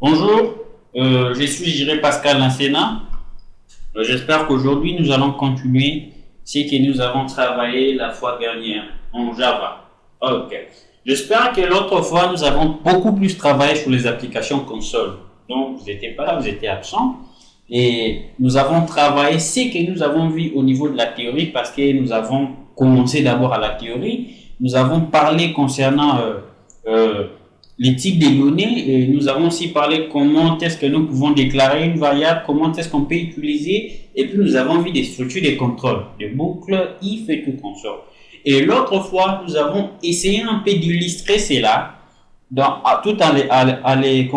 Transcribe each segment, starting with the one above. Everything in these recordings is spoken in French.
Bonjour, je suis Jiré Pascal Lancena. J'espère qu'aujourd'hui nous allons continuer ce que nous avons travaillé la fois dernière en Java. Ok. J'espère que l'autre fois nous avons beaucoup plus travaillé sur les applications console. Donc vous n'étiez pas là, vous étiez absent. Et nous avons travaillé ce que nous avons vu au niveau de la théorie parce que nous avons commencé d'abord à la théorie. Nous avons parlé concernant euh, l'éthique des données. Et nous avons aussi parlé comment est-ce que nous pouvons déclarer une variable, comment est-ce qu'on peut utiliser. Et puis nous avons vu des structures de contrôle, des boucles if et tout consort. Et l'autre fois, nous avons essayé un peu d'illustrer cela tout en les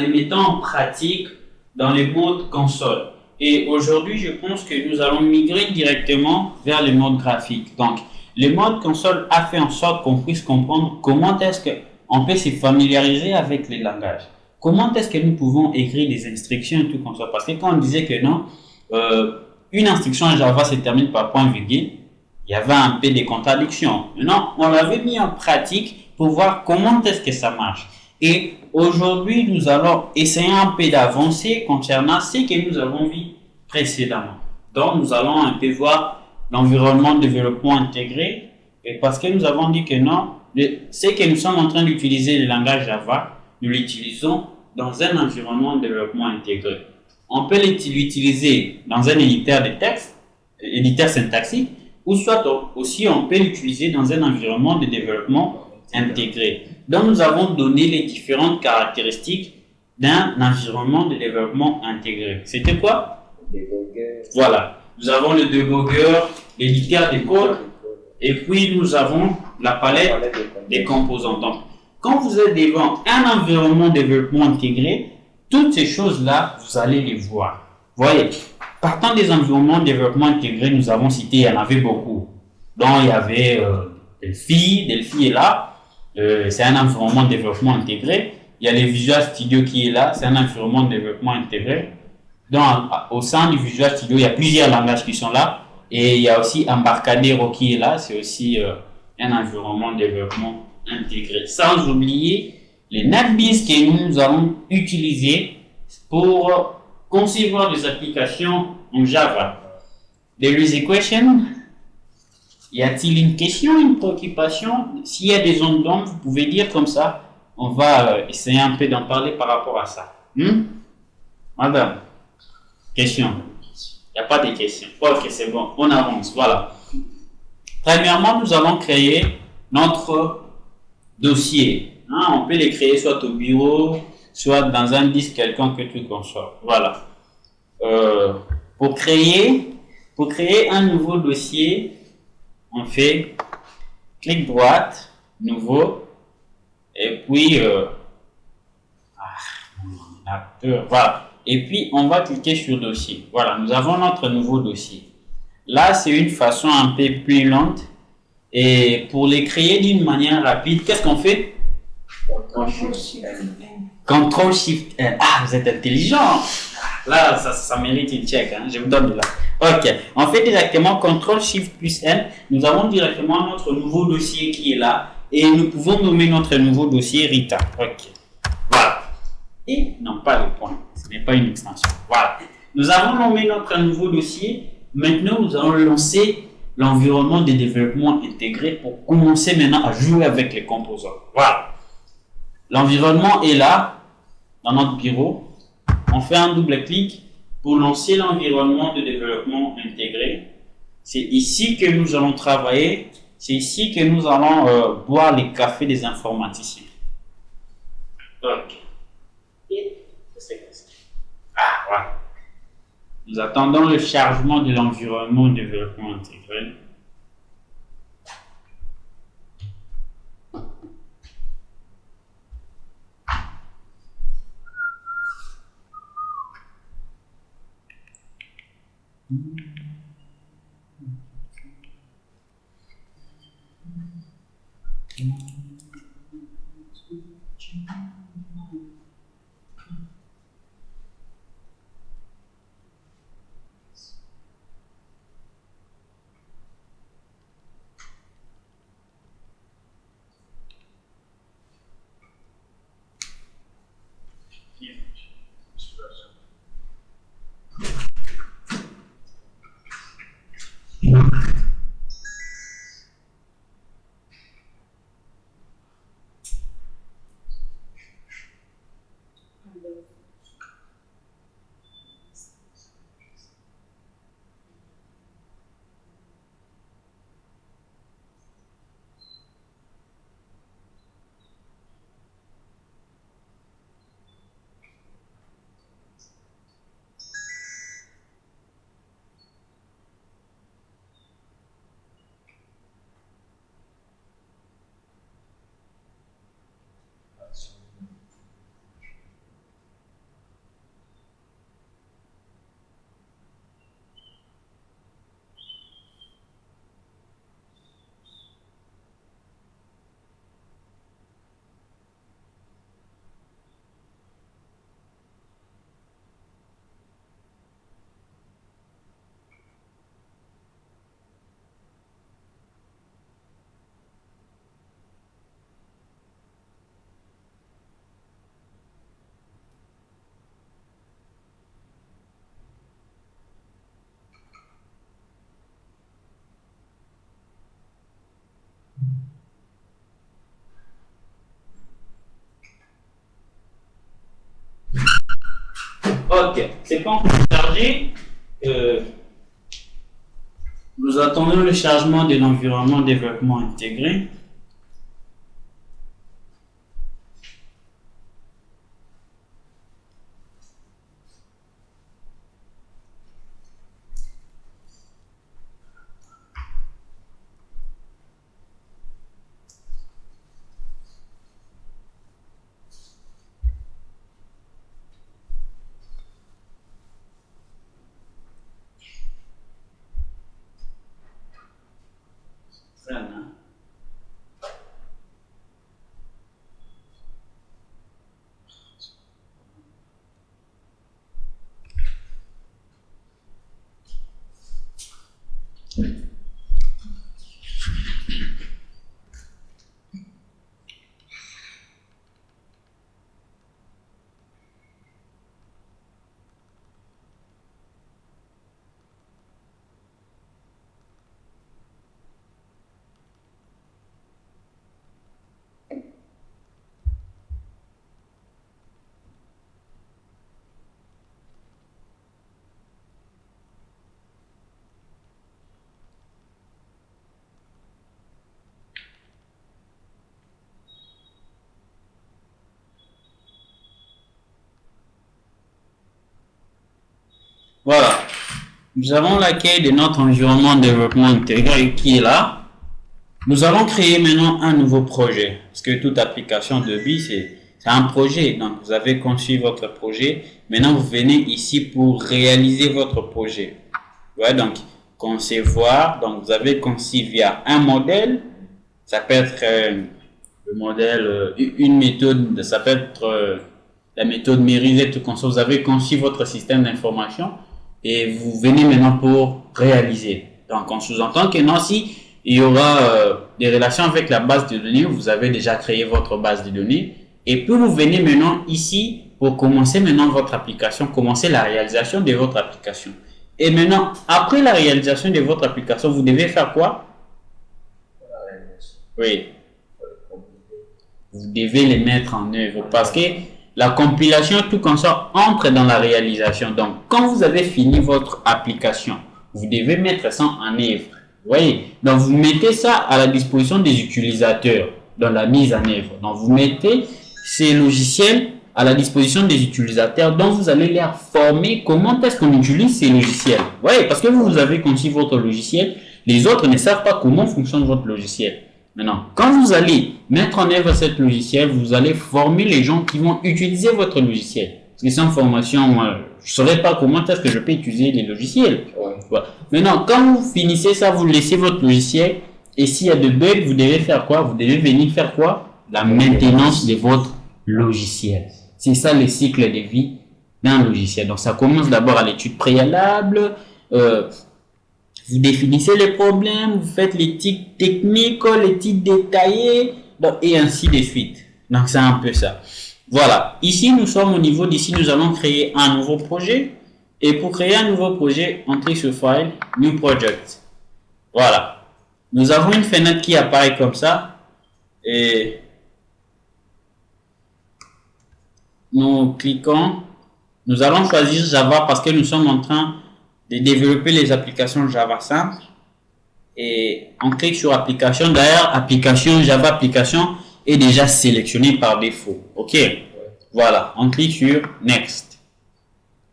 mettant en pratique dans les modes console. Et aujourd'hui, je pense que nous allons migrer directement vers les modes graphiques. Donc, le mode console a fait en sorte qu'on puisse comprendre comment est-ce qu'on peut se familiariser avec les langages. Comment est-ce que nous pouvons écrire des instructions et tout comme ça. Parce que quand on disait que non, une instruction en Java se termine par point virgule, il y avait un peu de contradictions. Maintenant, on l'avait mis en pratique pour voir comment est-ce que ça marche. Et aujourd'hui, nous allons essayer un peu d'avancer concernant ce que nous avons vu précédemment. Donc, nous allons un peu voir l'environnement de développement intégré. Et parce que nous avons dit que non, ce que nous sommes en train d'utiliser, le langage Java, nous l'utilisons dans un environnement de développement intégré. On peut l'utiliser dans un éditeur de texte, éditeur syntaxique, ou soit aussi on peut l'utiliser dans un environnement de développement intégré. Donc nous avons donné les différentes caractéristiques d'un environnement de développement intégré. C'était quoi? Voilà. Nous avons le debugger, l'éditeur de code, et puis nous avons la palette des composants. Donc, quand vous êtes devant un environnement de développement intégré, toutes ces choses-là, vous allez les voir. Voyez, partant des environnements de développement intégré, nous avons cité, il y en avait beaucoup. Donc, il y avait Delphi est là, c'est un environnement de développement intégré. Il y a les Visual Studio qui est là, c'est un environnement de développement intégré. Donc, au sein du Visual Studio, il y a plusieurs langages qui sont là. Et il y a aussi Embarcadero qui est là, c'est aussi un environnement de développement intégré. Sans oublier les NetBeans que nous allons utiliser pour concevoir des applications en Java. There is a question. Y a-t-il une question, une préoccupation? S'il y a des zones d'ombre, vous pouvez dire comme ça. On va essayer un peu d'en parler par rapport à ça. Madame, question. Il n'y a pas de questions. Ok, c'est bon. On avance. Voilà. Premièrement, nous allons créer notre dossier. On peut les créer soit au bureau, soit dans un disque quelconque que tu consommes. Voilà. Euh, pour, créer, pour créer un nouveau dossier, on fait clic droite, nouveau, et puis voilà. Et puis on va cliquer sur dossier. Voilà, nous avons notre nouveau dossier. Là, c'est une façon un peu plus lente. Et pour les créer d'une manière rapide, qu'est-ce qu'on fait? Control Shift N. Ah, vous êtes intelligent. Là, ça mérite une check. Hein? Je vous donne de là. Ok. On fait directement Control Shift plus N. Nous avons directement notre nouveau dossier qui est là. Et nous pouvons nommer notre nouveau dossier Rita. Ok. Voilà. Et non, pas le point. Ce n'est pas une extension. Voilà. Nous avons nommé notre nouveau dossier. Maintenant, nous allons lancer l'environnement de développement intégré pour commencer maintenant à jouer avec les composants. Voilà. L'environnement est là, dans notre bureau. On fait un double clic pour lancer l'environnement de développement intégré. C'est ici que nous allons travailler. C'est ici que nous allons boire les cafés des informaticiens. Ok. Voilà. Nous attendons le chargement de l'environnement de développement intégré. Ok, c'est quand vous chargez, nous attendons le chargement de l'environnement de développement intégré. Voilà. Voilà. Nous avons l'accueil de notre environnement de développement intégré qui est là. Nous allons créer maintenant un nouveau projet. Parce que toute application de BI, c'est un projet. Donc, vous avez conçu votre projet. Maintenant, vous venez ici pour réaliser votre projet. Ouais, donc, concevoir. Donc, vous avez conçu via un modèle. Ça peut être le modèle, une méthode. Ça peut être la méthode Mérisée, tout comme ça. Vous avez conçu votre système d'information. Et vous venez maintenant pour réaliser. Donc, on sous-entend que non, si il y aura des relations avec la base de données, vous avez déjà créé votre base de données. Et puis, vous venez maintenant ici pour commencer maintenant votre application, commencer la réalisation de votre application. Et maintenant, après la réalisation de votre application, vous devez faire quoi? Oui. Vous devez les mettre en œuvre parce que la compilation, tout comme ça, entre dans la réalisation. Donc, quand vous avez fini votre application, vous devez mettre ça en œuvre. Vous voyez? Donc, vous mettez ça à la disposition des utilisateurs dans la mise en œuvre. Donc, vous mettez ces logiciels à la disposition des utilisateurs dont vous allez les former comment est-ce qu'on utilise ces logiciels. Vous voyez? Parce que vous avez conçu votre logiciel, les autres ne savent pas comment fonctionne votre logiciel. Maintenant, quand vous allez mettre en œuvre ce logiciel, vous allez former les gens qui vont utiliser votre logiciel. Parce que sans formation, moi, je ne saurais pas comment est-ce que je peux utiliser les logiciels. Ouais. Maintenant, quand vous finissez ça, vous laissez votre logiciel. Et s'il y a des bugs, vous devez faire quoi? Vous devez venir faire quoi? La maintenance de votre logiciel. C'est ça le cycle de vie d'un logiciel. Donc, ça commence d'abord à l'étude préalable. Vous définissez les problèmes, vous faites l'éthique technique, l'éthique détaillée, et ainsi de suite. Donc, c'est un peu ça. Voilà. Ici, nous sommes au niveau d'ici, nous allons créer un nouveau projet. Et pour créer un nouveau projet, on clique sur File, New Project. Voilà. Nous avons une fenêtre qui apparaît comme ça. Et nous cliquons. Nous allons choisir Java parce que nous sommes en train de développer les applications Java simple. Et on clique sur application. D'ailleurs, application Java application est déjà sélectionnée par défaut. OK. Voilà. On clique sur Next.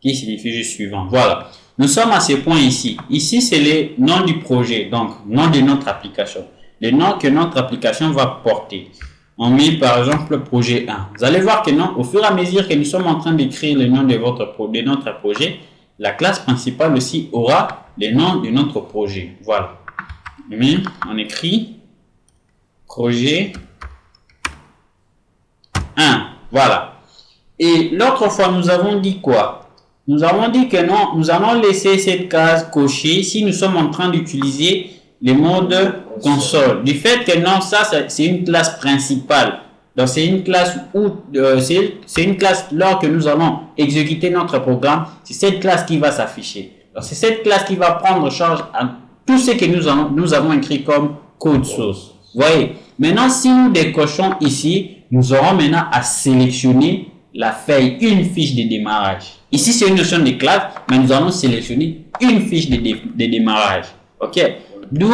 Qui signifie juste suivant. Voilà. Nous sommes à ce point ici. Ici, c'est le nom du projet. Donc, nom de notre application. Le nom que notre application va porter. On met par exemple projet 1. Vous allez voir que non, au fur et à mesure que nous sommes en train d'écrire le nom de notre projet, la classe principale aussi aura le nom de notre projet. Voilà. Mais on écrit projet 1. Voilà. Et l'autre fois, nous avons dit quoi? Nous avons dit que non, nous allons laisser cette case cochée si nous sommes en train d'utiliser le mode console. Du fait que non, ça c'est une classe principale. Donc c'est une classe où c'est une classe lors que nous allons exécuter notre programme, c'est cette classe qui va s'afficher. Donc c'est cette classe qui va prendre charge à tout ce que nous avons écrit comme code source. Vous voyez. Maintenant, si nous décochons ici, nous aurons maintenant à sélectionner la feuille, une fiche de démarrage. Ici, c'est une notion de classe, mais nous allons sélectionner une fiche de démarrage. OK? D'où,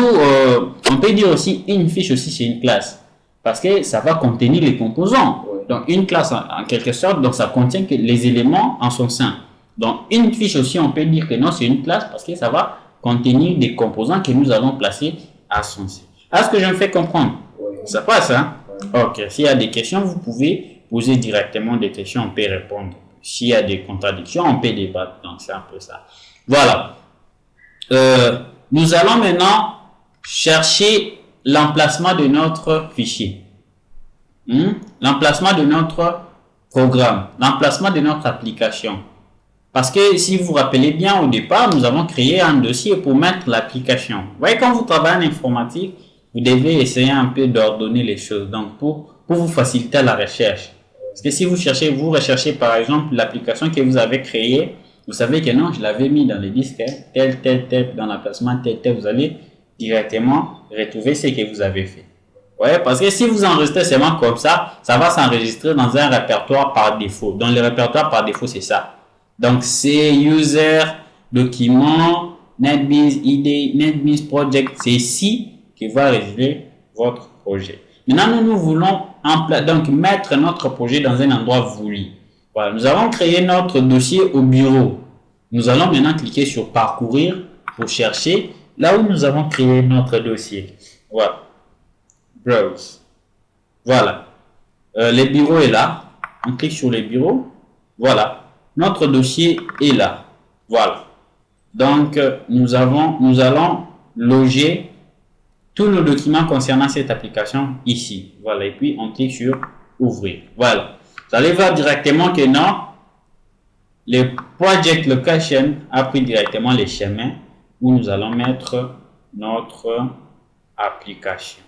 on peut dire aussi une fiche aussi, c'est une classe. Parce que ça va contenir les composants. Donc, une classe, en quelque sorte, donc ça contient que les éléments en son sein. Donc, une fiche aussi, on peut dire que non, c'est une classe parce que ça va contenir des composants que nous allons placer à son sein. Est-ce que je me fais comprendre? Ça passe, hein? OK. S'il y a des questions, vous pouvez poser directement des questions, on peut répondre. S'il y a des contradictions, on peut débattre. Donc, c'est un peu ça. Voilà. Nous allons maintenant chercher l'emplacement de notre fichier. L'emplacement de notre programme. L'emplacement de notre application. Parce que si vous vous rappelez bien, au départ, nous avons créé un dossier pour mettre l'application. Vous voyez, quand vous travaillez en informatique, vous devez essayer un peu d'ordonner les choses. Donc, pour vous faciliter la recherche. Parce que si vous recherchez par exemple l'application que vous avez créée, vous savez que non, je l'avais mis dans les disques, tel, dans l'emplacement, tel, vous allez directement retrouver ce que vous avez fait. Ouais, parce que si vous enregistrez seulement comme ça va s'enregistrer dans un répertoire par défaut. Dans le répertoire par défaut, c'est ça. Donc, c'est user, document, NetBeans, ID, NetBeans Project. C'est ici que va résider votre projet. Maintenant, nous voulons donc mettre notre projet dans un endroit voulu. Voilà, nous avons créé notre dossier au bureau. Nous allons maintenant cliquer sur parcourir pour chercher là où nous avons créé notre dossier. Voilà. Browse. Voilà. Le bureau est là. On clique sur les bureaux. Voilà. Notre dossier est là. Voilà. Donc, nous allons loger tous nos documents concernant cette application ici. Voilà. Et puis, on clique sur ouvrir. Voilà. Vous allez voir directement que non, le Project Location a pris directement les chemins où nous allons mettre notre application.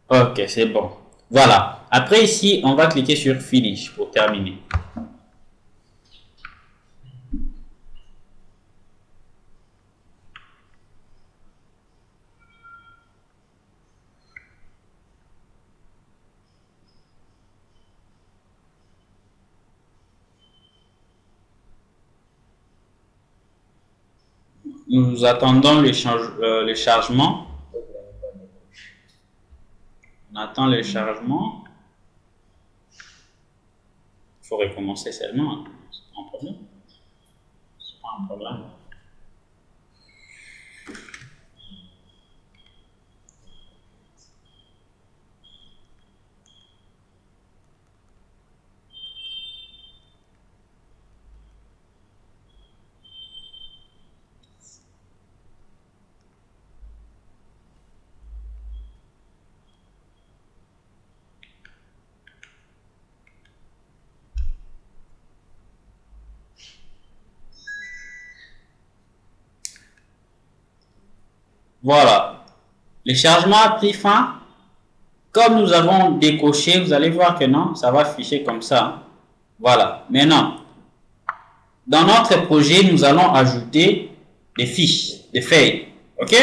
Ok, c'est bon. Voilà. Après ici, on va cliquer sur Finish pour terminer. Nous attendons le chargement. On attend le chargement. Il faut recommencer seulement. C'est pas un problème. C'est pas un problème. Voilà. Le chargement a pris fin. Comme nous avons décoché, vous allez voir que non, ça va afficher comme ça. Voilà. Maintenant, dans notre projet, nous allons ajouter des fiches, des feuilles. OK?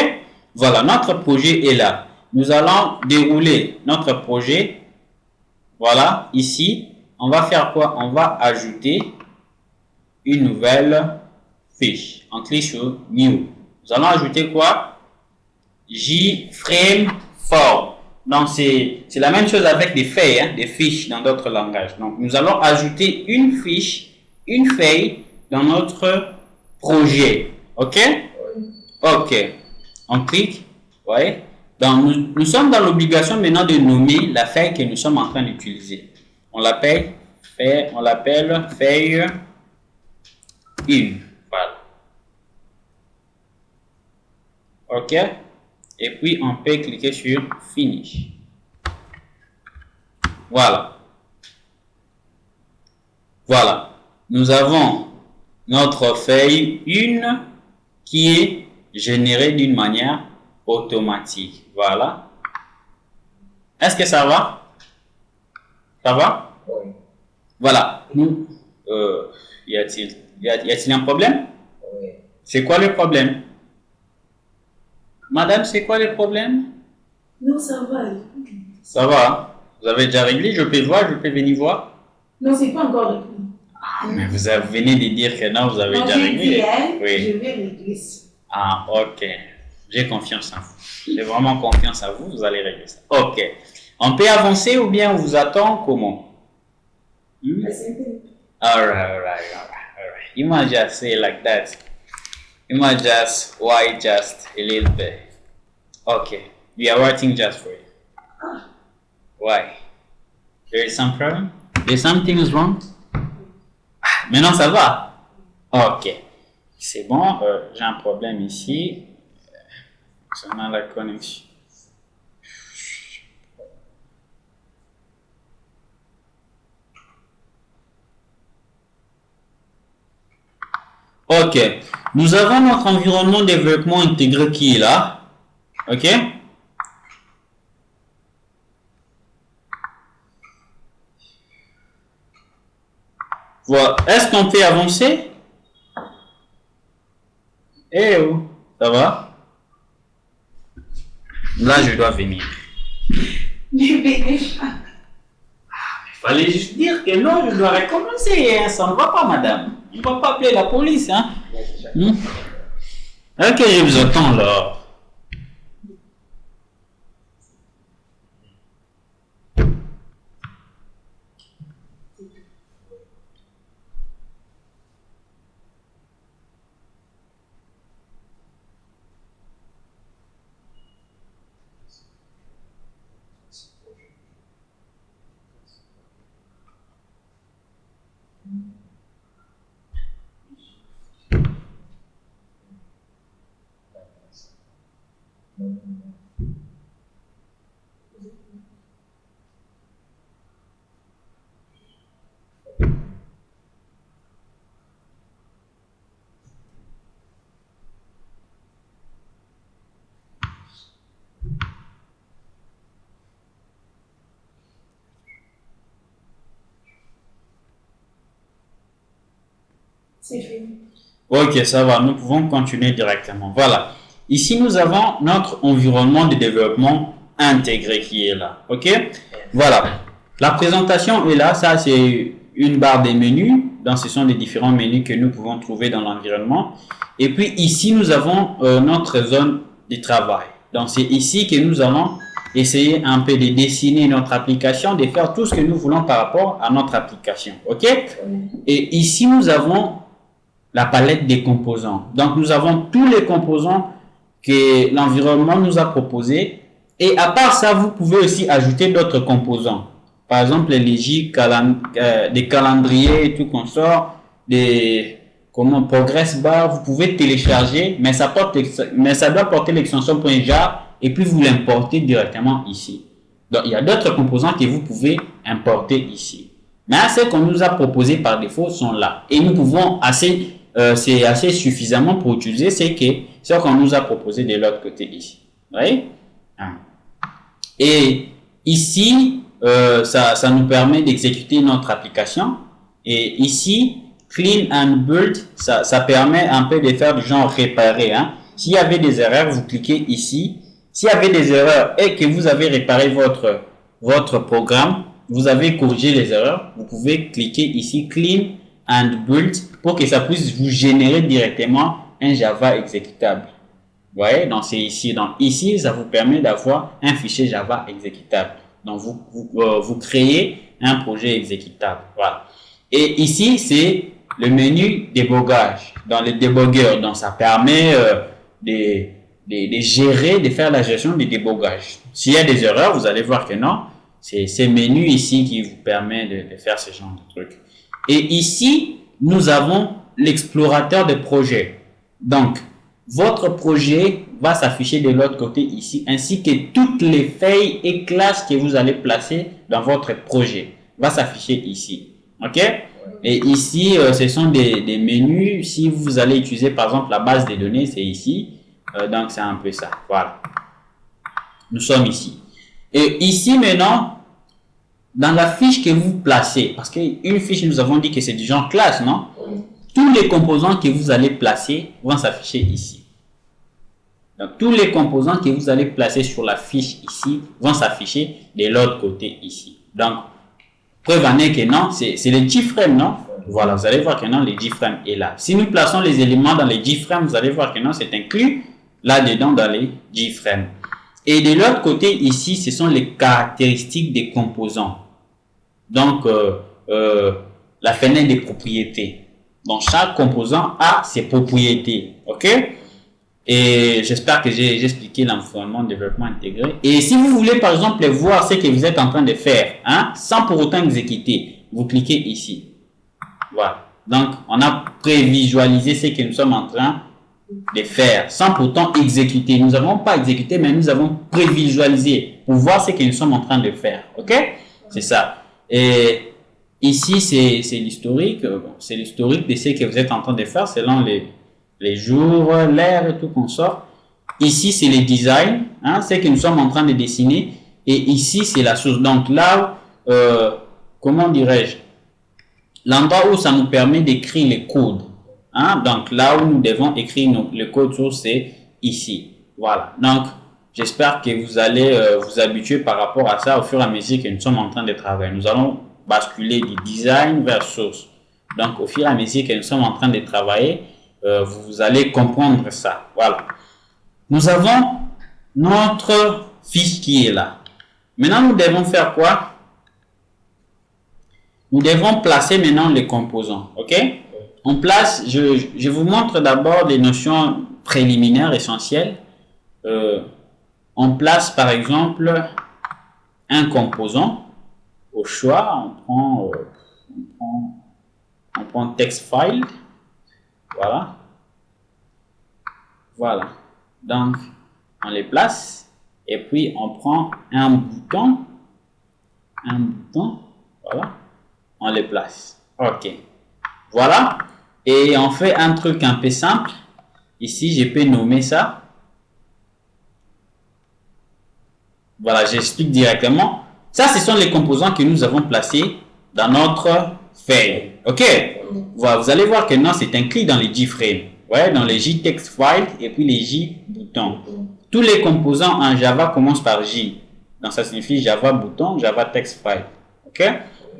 Voilà, notre projet est là. Nous allons dérouler notre projet. Voilà, ici. On va faire quoi? On va ajouter une nouvelle fiche. On clique sur New. Nous allons ajouter quoi? JFrame form. Donc, c'est la même chose avec des feuilles, hein, des fiches dans d'autres langages. Donc, nous allons ajouter une fiche, une feuille dans notre projet. OK? OK. On clique. Ouais. Donc, nous sommes dans l'obligation maintenant de nommer la feuille que nous sommes en train d'utiliser. On l'appelle feuille 1. Voilà. OK? Et puis, on peut cliquer sur Finish. Voilà. Voilà. Nous avons notre feuille 1 qui est générée d'une manière automatique. Voilà. Est-ce que ça va? Ça va? Oui. Voilà. Nous, y a-t-il un problème? Oui. C'est quoi le problème? Madame, c'est quoi le problème? Non, ça va. Ça va. Vous avez déjà réglé? Je peux voir, je peux venir voir? Non, c'est pas encore réglé. Ah, mais venez de dire que non, vous avez déjà réglé. Oui. Je vais régler ça. Ah, ok. J'ai confiance en vous. J'ai vraiment confiance en vous, vous allez régler ça. Ok. On peut avancer ou bien on vous attend? Comment? Alright. You might just say it like that. You might just, why just a little bit? Okay. We are writing just for you. Why? There is some problem? There's something is wrong? Ah, maintenant ça va? Ok. C'est bon, j'ai un problème ici. Concernant la connexion. Ok. Nous avons notre environnement de développement intégré qui est là. Ok. Voilà. Est-ce qu'on peut avancer? Eh oh, ça va? Là, je dois venir. Il fallait juste dire que non, je dois recommencer. Hein. Ça ne va pas, madame. On ne va pas appeler la police. Hein. Ok, je vous attends là. C'est fini. Ok, ça va. Nous pouvons continuer directement. Voilà. Ici, nous avons notre environnement de développement intégré qui est là. Ok. Voilà. La présentation est là. Ça, c'est une barre des menus. Donc, ce sont les différents menus que nous pouvons trouver dans l'environnement. Et puis, ici, nous avons notre zone de travail. Donc, c'est ici que nous allons essayer un peu de dessiner notre application, de faire tout ce que nous voulons par rapport à notre application. Ok. Et ici, nous avons la palette des composants. Donc, nous avons tous les composants que l'environnement nous a proposés. Et à part ça, vous pouvez aussi ajouter d'autres composants. Par exemple, les légies, des calendriers et tout qu'on sort, des progress bar, vous pouvez télécharger, mais ça doit porter l'extension .jar et puis vous l'importez directement ici. Donc, il y a d'autres composants que vous pouvez importer ici. Mais ce qu'on nous a proposé par défaut sont là. Et nous pouvons c'est assez suffisamment pour utiliser ce qu'on nous a proposé de l'autre côté ici. Vous voyez? Et ici, ça nous permet d'exécuter notre application. Et ici, clean and build, ça permet un peu de faire du genre réparer. Hein. S'il y avait des erreurs, vous cliquez ici. S'il y avait des erreurs et que vous avez réparé votre programme, vous avez corrigé les erreurs, vous pouvez cliquer ici, clean and build, pour que ça puisse vous générer directement un Java exécutable. Vous voyez, donc c'est ici. Donc ici, ça vous permet d'avoir un fichier Java exécutable. Donc vous créez un projet exécutable. Voilà. Et ici, c'est le menu débogage. Dans le débogueur, donc ça permet de gérer, de faire la gestion du débogage. S'il y a des erreurs, vous allez voir que non. C'est ce menu ici qui vous permet de faire ce genre de trucs. Et ici, nous avons l'explorateur de projet. Donc, votre projet va s'afficher de l'autre côté ici, ainsi que toutes les feuilles et classes que vous allez placer dans votre projet va s'afficher ici. OK? Et ici, ce sont des menus. Si vous allez utiliser, par exemple, la base des données, c'est ici. Donc, c'est un peu ça. Voilà. Nous sommes ici. Et ici, maintenant, dans la fiche que vous placez, parce qu'une fiche, nous avons dit que c'est du genre classe, non? Tous les composants que vous allez placer vont s'afficher ici. Donc, tous les composants que vous allez placer sur la fiche ici vont s'afficher de l'autre côté ici. Donc, preuve en est que non, c'est le G-frame, non? Voilà, vous allez voir que non, le G-frame est là. Si nous plaçons les éléments dans les G-frame, vous allez voir que non, c'est inclus là-dedans dans les G-frame. Et de l'autre côté ici, ce sont les caractéristiques des composants. Donc, la fenêtre des propriétés. Donc, chaque composant a ses propriétés. OK? Et j'espère que j'ai expliqué l'environnement de développement intégré. Et si vous voulez, par exemple, voir ce que vous êtes en train de faire, hein, sans pour autant exécuter, vous cliquez ici. Voilà. Donc, on a prévisualisé ce que nous sommes en train de faire, sans pourtant exécuter. Nous n'avons pas exécuté, mais nous avons prévisualisé pour voir ce que nous sommes en train de faire. OK? C'est ça. Et ici, c'est l'historique. C'est l'historique de ce que vous êtes en train de faire selon les jours, l'heure et tout qu'on sort. Ici, c'est les designs, hein, ce que nous sommes en train de dessiner. Et ici, c'est la source. Donc là, comment dirais-je? L'endroit où ça nous permet d'écrire les codes. Hein? Donc là où nous devons écrire le code source, c'est ici. Voilà. Donc, j'espère que vous allez vous habituer par rapport à ça au fur et à mesure que nous sommes en train de travailler. Nous allons basculer du design vers source. Donc, au fur et à mesure que nous sommes en train de travailler, vous allez comprendre ça. Voilà. Nous avons notre fiche qui est là. Maintenant, nous devons faire quoi? Nous devons placer maintenant les composants. OK? On place, je vous montre d'abord les notions préliminaires essentielles. On place par exemple un composant au choix. On prend text file. Voilà. Voilà. Donc, on les place. Et puis, on prend un bouton. Voilà. On les place. OK. Voilà. Et on fait un truc un peu simple. Ici, je peux nommer ça. Voilà, j'explique directement. Ça, ce sont les composants que nous avons placés dans notre feuille. OK? Voilà, vous allez voir que non, c'est inclus dans les J-frame. Ouais, dans les J-text-file et puis les J-boutons. Tous les composants en Java commencent par J. Donc, ça signifie Java bouton, Java text file. OK?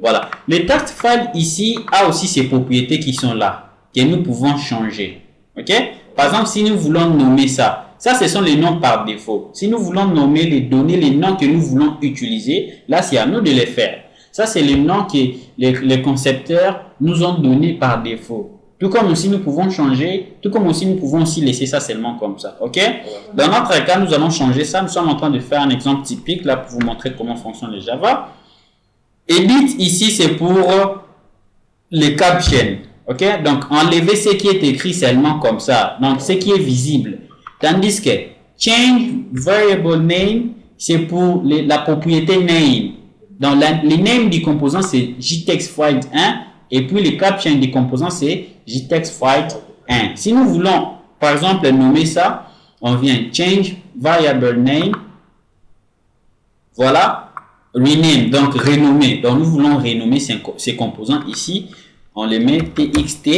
Voilà. Le text file ici a aussi ses propriétés qui sont là, que nous pouvons changer. OK? Par exemple, si nous voulons nommer ça, ce sont les noms par défaut. Si nous voulons nommer les données, les noms que nous voulons utiliser, là, c'est à nous de les faire. Ça, c'est les noms que les concepteurs nous ont donnés par défaut. Tout comme aussi nous pouvons changer, tout comme aussi nous pouvons aussi laisser ça seulement comme ça. OK? Dans notre cas, nous allons changer ça. Nous sommes en train de faire un exemple typique là pour vous montrer comment fonctionne le Java. Edit ici, c'est pour les captions. OK? Donc, enlever ce qui est écrit seulement comme ça. Donc, ce qui est visible. Tandis que change variable name, c'est pour la propriété name. Donc, les names du composant, c'est JTextFile 1. Et puis, les captions du composant, c'est JTextFile 1. Si nous voulons, par exemple, nommer ça, on vient change variable name. Voilà. Rename, donc renommer. Donc, nous voulons renommer ces composants ici. On les met txt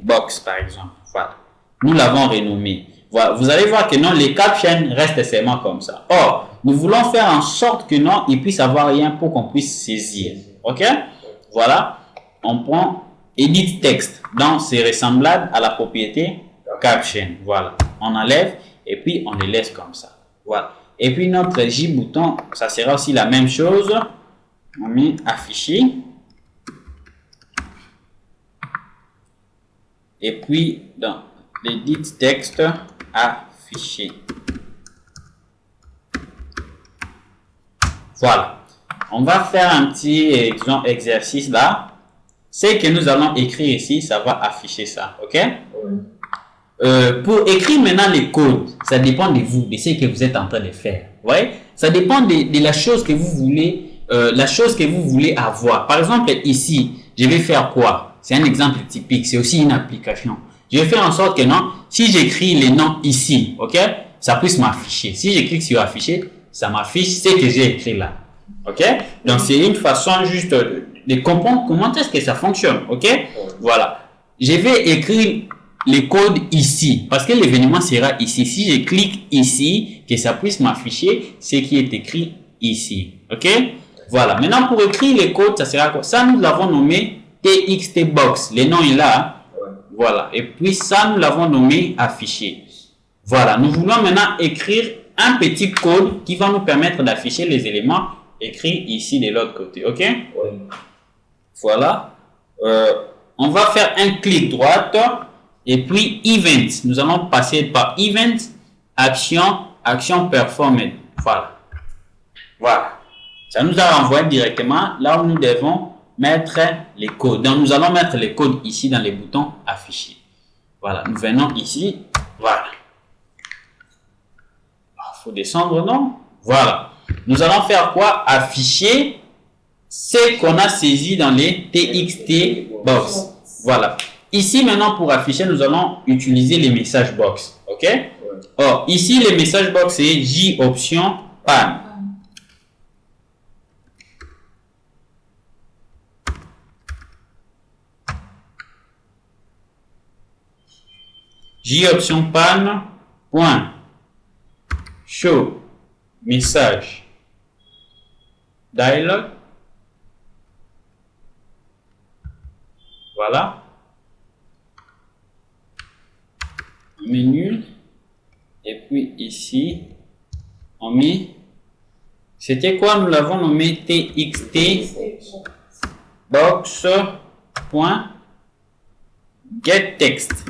box, par exemple. Voilà. Nous l'avons renommé. Voilà. Vous allez voir que non, les captions restent seulement comme ça. Or, nous voulons faire en sorte que non, il puisse avoir rien pour qu'on puisse saisir. OK? Voilà. On prend edit text. Donc, c'est ressemblable à la propriété caption. Voilà. On enlève et puis on les laisse comme ça. Voilà. Et puis notre J-bouton, ça sera aussi la même chose. On met afficher. Et puis dans l'edit texte, afficher. Voilà. On va faire un petit exercice là. Ce que nous allons écrire ici, ça va afficher ça. OK? Pour écrire maintenant les codes, ça dépend de vous, de ce que vous êtes en train de faire. Ouais? Ça dépend de la chose que vous voulez, avoir. Par exemple, ici, je vais faire quoi? C'est un exemple typique, c'est aussi une application. Je vais faire en sorte que non, si j'écris les noms ici, OK, ça puisse m'afficher. Si je clique sur afficher, ça m'affiche ce que j'ai écrit là. OK? Donc, c'est une façon juste de comprendre comment est-ce que ça fonctionne. OK? Voilà. Je vais écrire les codes ici, parce que l'événement sera ici. Si je clique ici, que ça puisse m'afficher ce qui est écrit ici. OK? Voilà. Maintenant, pour écrire les codes, ça sera quoi? Ça, nous l'avons nommé TXT Box. Le nom est là. Voilà. Et puis, ça, nous l'avons nommé afficher. Voilà. Nous voulons maintenant écrire un petit code qui va nous permettre d'afficher les éléments écrits ici de l'autre côté. OK? Voilà. On va faire un clic droite et puis event. Nous allons passer par event, action performance. Voilà. Voilà. Ça nous a renvoyé directement là où nous devons mettre les codes. Donc, nous allons mettre les codes ici dans les boutons affichés. Voilà. Nous venons ici. Voilà. Il faut descendre, non? Voilà. Nous allons faire quoi? Afficher ce qu'on a saisi dans les TXT box. Voilà. Ici, maintenant, pour afficher, nous allons utiliser les messages box. OK? Or, ici, les messages box, c'est J option pan. J option pan point show message dialog. Voilà. Menu. Et puis ici, on met. C'était quoi? Nous l'avons nommé TXT box point get text.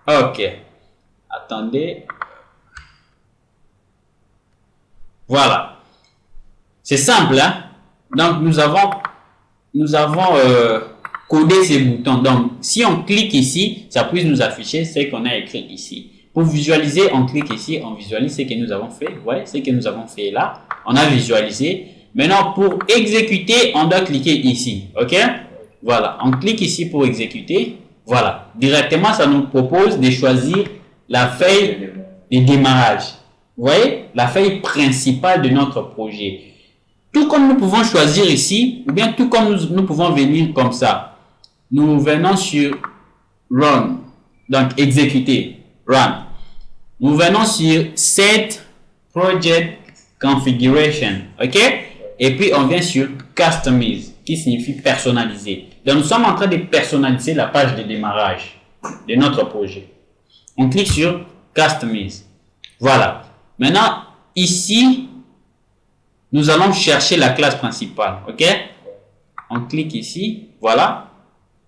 OK. Attendez. Voilà. C'est simple, hein? Donc, nous avons codé ces boutons. Donc, si on clique ici, ça puisse nous afficher ce qu'on a écrit ici. Pour visualiser, on clique ici, on visualise ce que nous avons fait. Ouais, ce que nous avons fait là. On a visualisé. Maintenant, pour exécuter, on doit cliquer ici. OK? Voilà. On clique ici pour exécuter. Voilà. Directement, ça nous propose de choisir la feuille de démarrage. Vous voyez? La feuille principale de notre projet. Tout comme nous pouvons choisir ici, ou bien tout comme nous pouvons venir comme ça. Nous venons sur Run. Donc, exécuter. Run. Nous venons sur Set Project Configuration. OK? Et puis, on vient sur Customize, qui signifie personnaliser. Donc, nous sommes en train de personnaliser la page de démarrage de notre projet. On clique sur Customize. Voilà. Maintenant, ici, nous allons chercher la classe principale. OK? On clique ici. Voilà.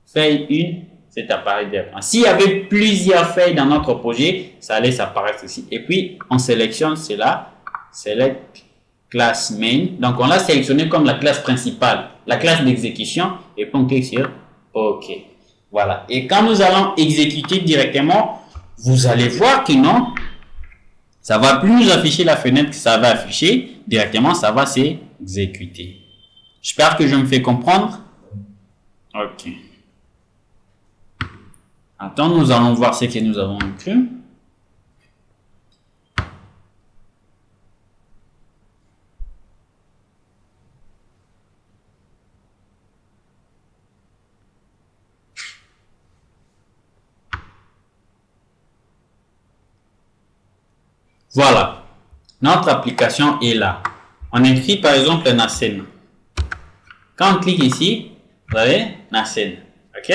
Feuille 1, c'est appareil d'écran. S'il y avait plusieurs feuilles dans notre projet, ça allait s'apparaître ici. Et puis, on sélectionne cela. Select class main. Donc, on l'a sélectionné comme la classe principale, la classe d'exécution. Et puis, on clique sur OK. Voilà. Et quand nous allons exécuter directement, vous allez voir que non, ça va plus nous afficher la fenêtre que ça va afficher. Directement, ça va s'exécuter. J'espère que je me fais comprendre. OK. Attends, nous allons voir ce que nous avons inclus. Voilà. Notre application est là. On écrit par exemple Nasen. Quand on clique ici, vous avez Nasen. OK?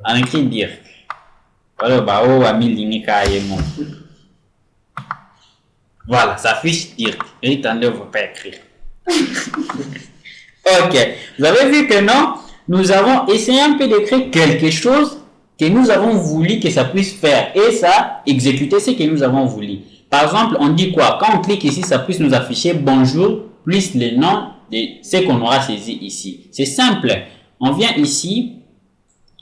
On écrit Dirk. Voilà, ça affiche Dirk. Attendez, vous ne pas écrire. OK. Vous avez vu que non, nous avons essayé un peu d'écrire quelque chose que nous avons voulu que ça puisse faire. Et ça, exécuter ce que nous avons voulu. Par exemple, on dit quoi? Quand on clique ici, ça puisse nous afficher bonjour plus le nom de ce qu'on aura saisi ici. C'est simple. On vient ici,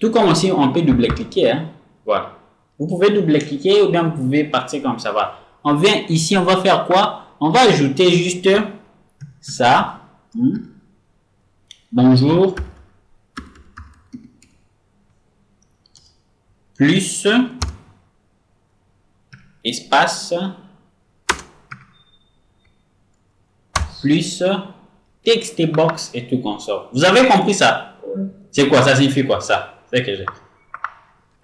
tout comme aussi, on peut double-cliquer. Hein? Voilà. Vous pouvez double-cliquer ou bien vous pouvez partir comme ça va. On vient ici, on va faire quoi? On va ajouter juste ça. Bonjour. Plus espace plus text box et tout console. Vous avez compris ça? C'est quoi? Ça signifie quoi ça? C'est que j'ai.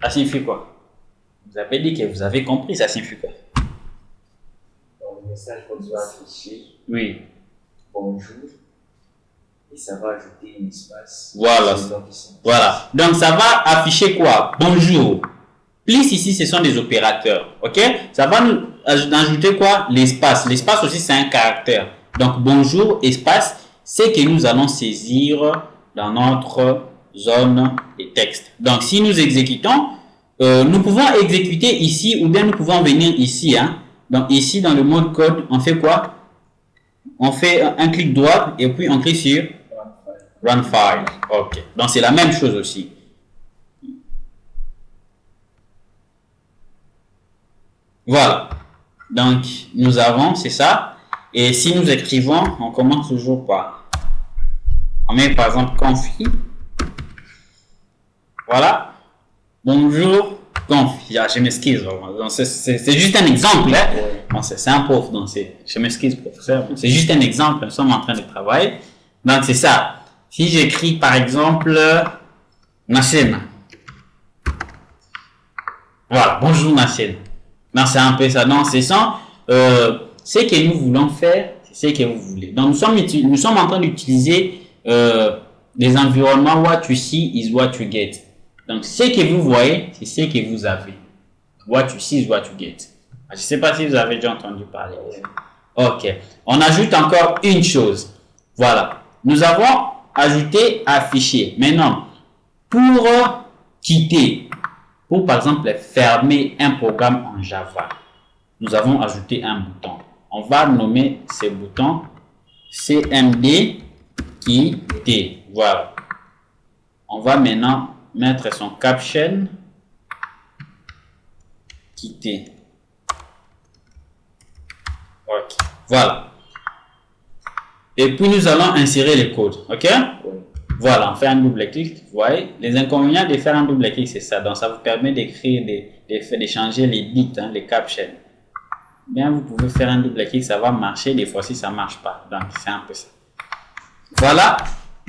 Ça signifie quoi? Vous avez dit que vous avez compris, ça signifie quoi? Donc, le message qu'on doit afficher. Oui. Bonjour. Et ça va ajouter un espace. Voilà. Voilà. Donc ça va afficher quoi? Bonjour. Plus ici, ce sont des opérateurs. Ok? Ça va nous ajouter quoi? L'espace. L'espace aussi, c'est un caractère. Donc bonjour, espace, c'est que nous allons saisir dans notre zone de texte. Donc si nous exécutons, nous pouvons exécuter ici ou bien nous pouvons venir ici. Hein? Donc ici, dans le mode code, on fait quoi? On fait un clic droit et puis on clique sur Run File. Ok. Donc c'est la même chose aussi. Voilà. Donc nous avons, c'est ça. Et si nous écrivons, on commence toujours par. On met par exemple config. Voilà. Bonjour. Config. Ah, je m'excuse. C'est juste un exemple. Hein? Bon, c'est un prof. Donc je m'excuse, professeur. C'est juste un exemple. Nous sommes en train de travailler. Donc c'est ça. Si j'écris par exemple Nassena. Voilà, bonjour Nassena. Non, c'est un peu ça. Non, c'est ça. Ce que nous voulons faire, c'est ce que vous voulez. Donc nous sommes en train d'utiliser des environnements what you see is what you get. Donc ce que vous voyez, c'est ce que vous avez. What you see is what you get. Je ne sais pas si vous avez déjà entendu parler. Ok. On ajoute encore une chose. Voilà. Nous avons ajouter afficher. Maintenant, pour quitter, pour par exemple fermer un programme en Java, nous avons ajouté un bouton. On va nommer ce bouton CMD quitter. Voilà. On va maintenant mettre son caption quitter. Ok. Voilà. Et puis nous allons insérer les codes, ok? Voilà, on fait un double clic, vous voyez? Les inconvénients de faire un double clic, c'est ça. Donc ça vous permet d'écrire, de changer les bits, hein, les captions. Bien, vous pouvez faire un double clic, ça va marcher, des fois si ça ne marche pas. Donc c'est un peu ça. Voilà,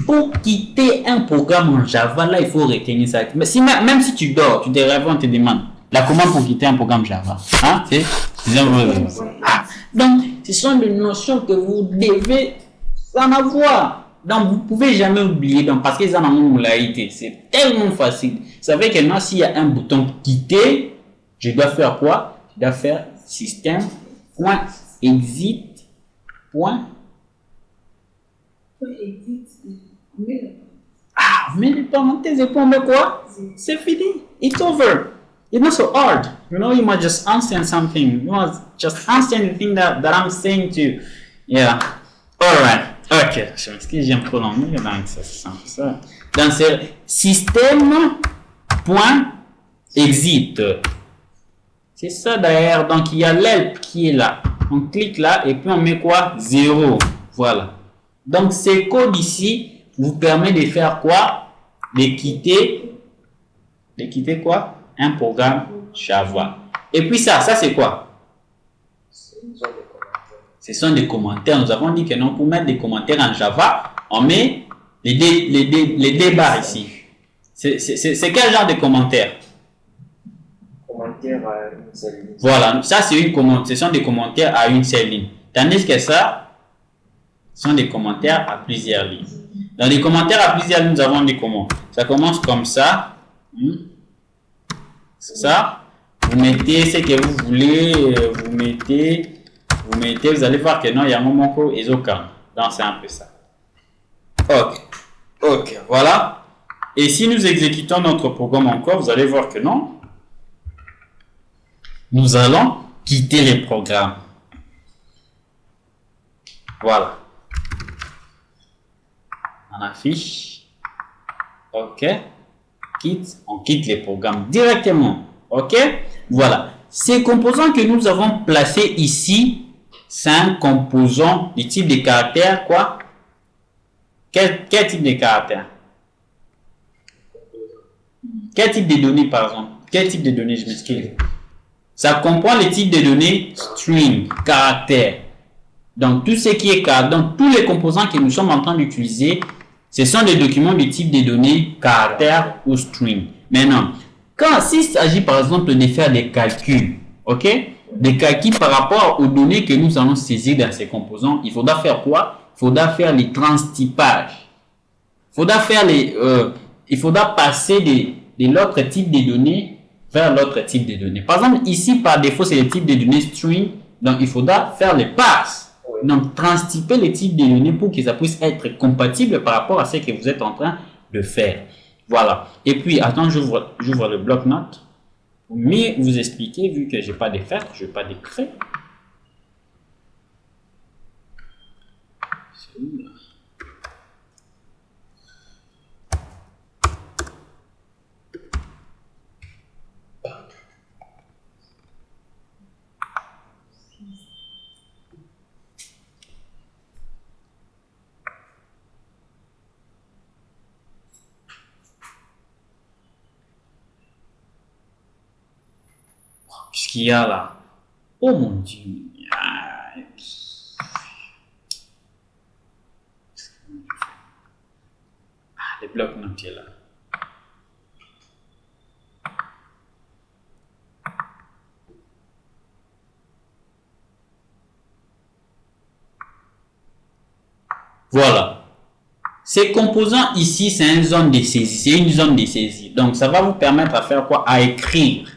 pour quitter un programme en Java, là il faut retenir ça. Mais si, même si tu dors, tu te réveilles, on te demande la commande pour quitter un programme Java. Hein? Donc ce sont des notions que vous devez en avoir. Donc, vous ne pouvez jamais oublier. Donc, parce qu'ils en ont une modalité. C'est tellement facile. Vous savez que maintenant, s'il y a un bouton quitter, je dois faire quoi? Je dois faire système.exit. Mais les parenthèses et puis on met quoi? C'est fini. It's over. It's not so hard. You know, you must just understand something. You must just understand the thing that I'm saying to you. Yeah. Alright. Ok. Je m'excuse, j'aime trop l'anglais. Donc, c'est simple ça. Donc, c'est système.exit. C'est ça d'ailleurs. Donc, il y a l'help qui est là. On clique là et puis on met quoi? 0. Voilà. Donc, ce code ici vous permet de faire quoi? De quitter quoi? Un programme Java. Et puis ça c'est quoi? Ce sont des commentaires. Nous avons dit que non, pour mettre des commentaires en Java, on met les deux barres ici. C'est quel genre de commentaires? Commentaires à une seule ligne. Voilà, ça c'est une commande. Ce sont des commentaires à une seule ligne. Tandis que ça, ce sont des commentaires à plusieurs lignes. Dans les commentaires à plusieurs lignes, nous avons des comment. Ça commence comme ça. C'est ça. Vous mettez ce que vous voulez. Vous mettez. Vous allez voir que non, il y a un moment où ils ont calme. Donc c'est un peu ça. Ok. Voilà. Et si nous exécutons notre programme encore, vous allez voir que non. Nous allons quitter les programmes. Voilà. On affiche. Ok. On quitte les programmes directement. Ok. Voilà. Ces composants que nous avons placés ici, c'est un composant du type de caractère quoi? Quel type de caractère? Quel type de données par exemple? Quel type de données, je m'excuse? Ça comprend les types de données string, caractère. Donc, tout ce qui est donc tous les composants que nous sommes en train d'utiliser, ce sont des documents du type des données caractères ou string. Maintenant, s'il s'agit par exemple de faire des calculs, ok, des calculs par rapport aux données que nous allons saisir dans ces composants, il faudra faire quoi? Il faudra faire les transtypages. Il faudra passer de l'autre type de données vers l'autre type de données. Par exemple, ici, par défaut, c'est le type de données string. Donc, il faudra faire les passes. Donc, transtyper les types de données pour que ça puisse être compatible par rapport à ce que vous êtes en train de faire. Voilà. Et puis, attends, j'ouvre le bloc-notes pour mieux vous expliquer, vu que je n'ai pas de feutre, je n'ai pas de craie. C'est où là? Qu'est-ce qu'il y a là? Oh mon Dieu. Les blocs notés là. Voilà. Ces composants ici, c'est une zone de saisie. C'est une zone de saisie. Donc, ça va vous permettre à faire quoi? À écrire.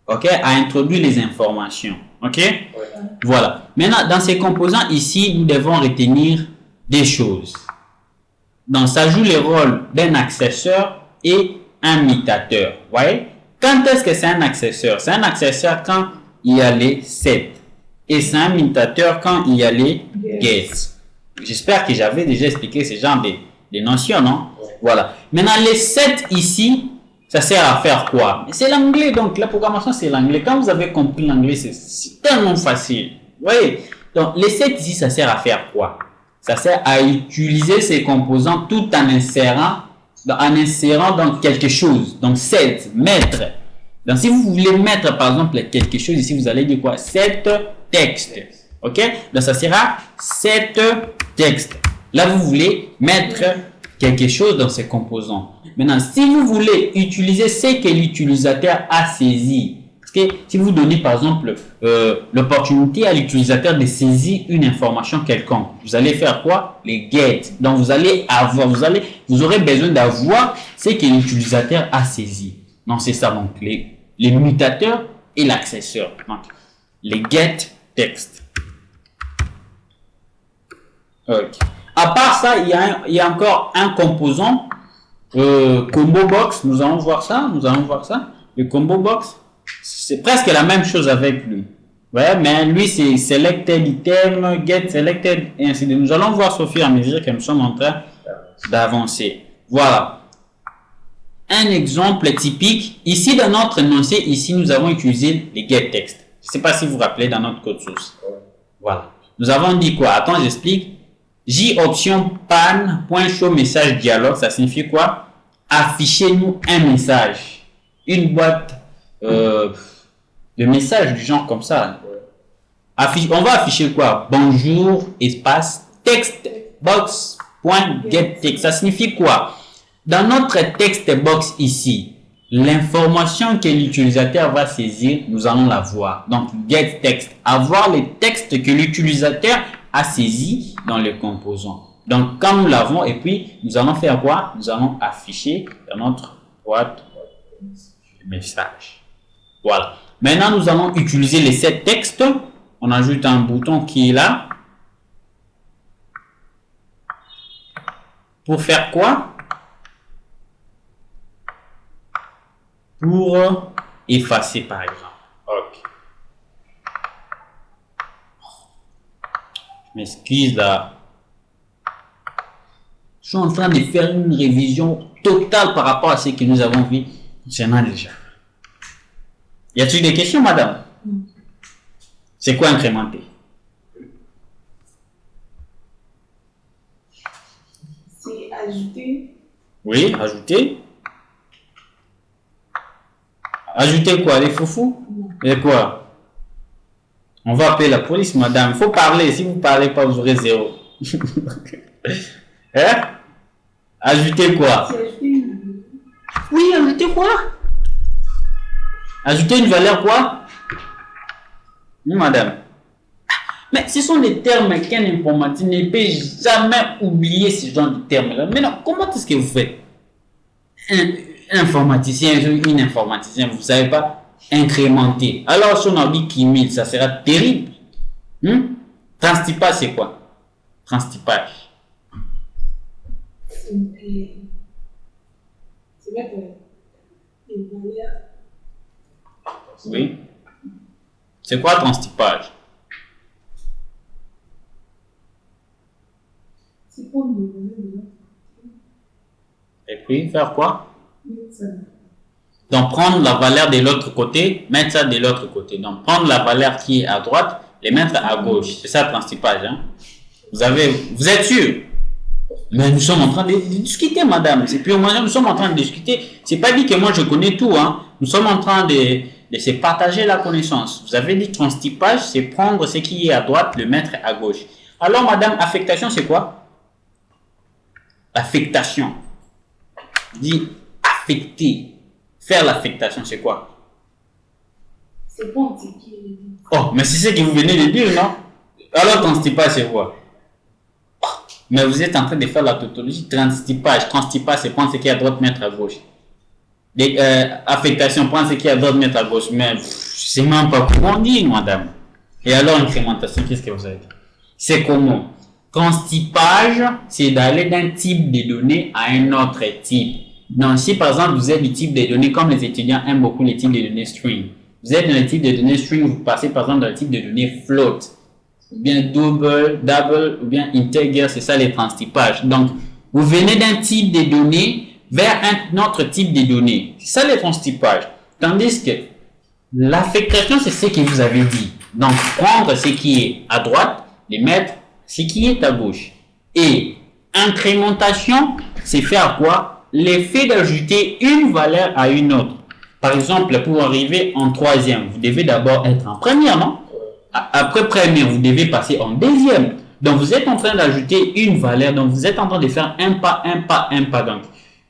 OK? À introduire les informations. OK? Ouais. Voilà. Maintenant, dans ces composants ici, nous devons retenir des choses. Donc, ça joue le rôle d'un accesseur et un mutateur. Vous voyez? Quand est-ce que c'est un accesseur? C'est un accesseur quand il y a les set. Et c'est un mutateur quand il y a les get. J'espère que j'avais déjà expliqué ce genre de notions, non? Ouais. Voilà. Maintenant, les set ici, ça sert à faire quoi? C'est l'anglais, donc la programmation, c'est l'anglais. Quand vous avez compris l'anglais, c'est tellement facile. Vous voyez? Donc, les set ici, ça sert à faire quoi? Ça sert à utiliser ces composants tout en insérant dans quelque chose. Donc, set, mettre. Donc, si vous voulez mettre, par exemple, quelque chose ici, vous allez dire quoi? Set texte. OK? Donc, ça sera set texte. Là, vous voulez mettre quelque chose dans ces composants. Maintenant, si vous voulez utiliser ce que l'utilisateur a saisi, parce que si vous donnez, par exemple, l'opportunité à l'utilisateur de saisir une information quelconque, vous allez faire quoi? Les get. Donc, vous aurez besoin d'avoir ce que l'utilisateur a saisi. Donc, c'est ça. Donc, les mutateurs et l'accesseur. Donc, les get text. Ok. À part ça, il y a encore un composant, combo box. Nous allons voir ça. Le combo box, c'est presque la même chose avec lui. Ouais, mais lui, c'est selected item, get selected, et ainsi de suite. Nous allons voir au fur et à mesure que nous sommes en train d'avancer. Voilà. Un exemple typique. Ici, dans notre énoncé, ici, nous avons utilisé les get text. Je ne sais pas si vous vous rappelez dans notre code source. Voilà. Nous avons dit quoi? Attends, j'explique. J option pan.show message dialogue, ça signifie quoi? Affichez-nous un message. Une boîte de messages du genre comme ça. On va afficher quoi? Bonjour, espace, text box.getText. Ça signifie quoi? Dans notre text box ici, l'information que l'utilisateur va saisir, nous allons la voir. Donc, getText, avoir les textes que l'utilisateur a saisi dans les composants. Donc, quand nous l'avons, et puis, nous allons faire quoi? Nous allons afficher dans notre boîte de message. Voilà. Maintenant, nous allons utiliser les set textes. On ajoute un bouton qui est là. Pour faire quoi? Pour effacer, par exemple. Ok. Je m'excuse là. Je suis en train de faire une révision totale par rapport à ce que nous avons vu concernant les Java. Y a-t-il des questions, madame? C'est quoi incrémenter? C'est ajouter. Oui, ajouter. Ajouter quoi? Les foufous? Et quoi? On va appeler la police, madame. Il faut parler. Si vous ne parlez pas, vous aurez 0. Hein? Ajouter quoi? C'est ajouter une... Oui, ajouter quoi? Ajouter une valeur quoi? Oui, madame. Mais ce sont des termes qu'un informaticien ne peut jamais oublier ce genre de termes-là. Mais non, comment est-ce que vous faites? Un informaticien, une informaticienne, vous ne savez pas incrémenter. Alors, si on a dit qu'il 1000, ça sera terrible. Transtypage, c'est quoi? Transtypage. C'est mettre une valeur. Oui. C'est quoi transtypage? C'est prendre une valeur. Et puis, faire quoi? Mettre ça. Donc, prendre la valeur de l'autre côté, mettre ça de l'autre côté. Donc, prendre la valeur qui est à droite, les mettre à gauche. C'est ça, transtypage. Hein? Vous êtes sûr? Mais nous sommes en train de discuter, madame. C'est plus ou moins, nous sommes en train de discuter. C'est pas dit que moi je connais tout. Hein? Nous sommes en train de se partager la connaissance. Vous avez dit transtypage, c'est prendre ce qui est à droite, le mettre à gauche. Alors, madame, affectation, c'est quoi? Affectation. Dit affecter. Faire l'affectation, c'est quoi? C'est prendre ce qui est... Oh, mais c'est ce que vous venez de dire, non? Alors, transtypage, c'est quoi? Oh, mais vous êtes en train de faire la tautologie. Transtypage, c'est prendre ce qui est à droite, mettre à gauche. Affectation, prendre ce qui est à droite, mettre à gauche. Mais je ne sais même pas comment on dit, madame. Et alors, incrémentation, qu'est-ce que vous avez dit? C'est comment? Transtypage, c'est d'aller d'un type de données à un autre type. Donc, si par exemple vous êtes du type de données, comme les étudiants aiment beaucoup les types de données string, vous êtes dans le type de données string, vous passez par exemple dans le type de données float, ou bien double, ou bien integer, c'est ça les transtypages. Donc, vous venez d'un type de données vers un autre type de données. C'est ça les transtypages. Tandis que l'affectation, c'est ce que vous avez dit. Donc, prendre ce qui est à droite, les mettre ce qui est à gauche. Et incrémentation, c'est faire quoi? L'effet d'ajouter une valeur à une autre. Par exemple, pour arriver en troisième, vous devez d'abord être en première, non? Après première, vous devez passer en deuxième. Donc, vous êtes en train d'ajouter une valeur. Donc, vous êtes en train de faire un pas, un pas, un pas. Donc,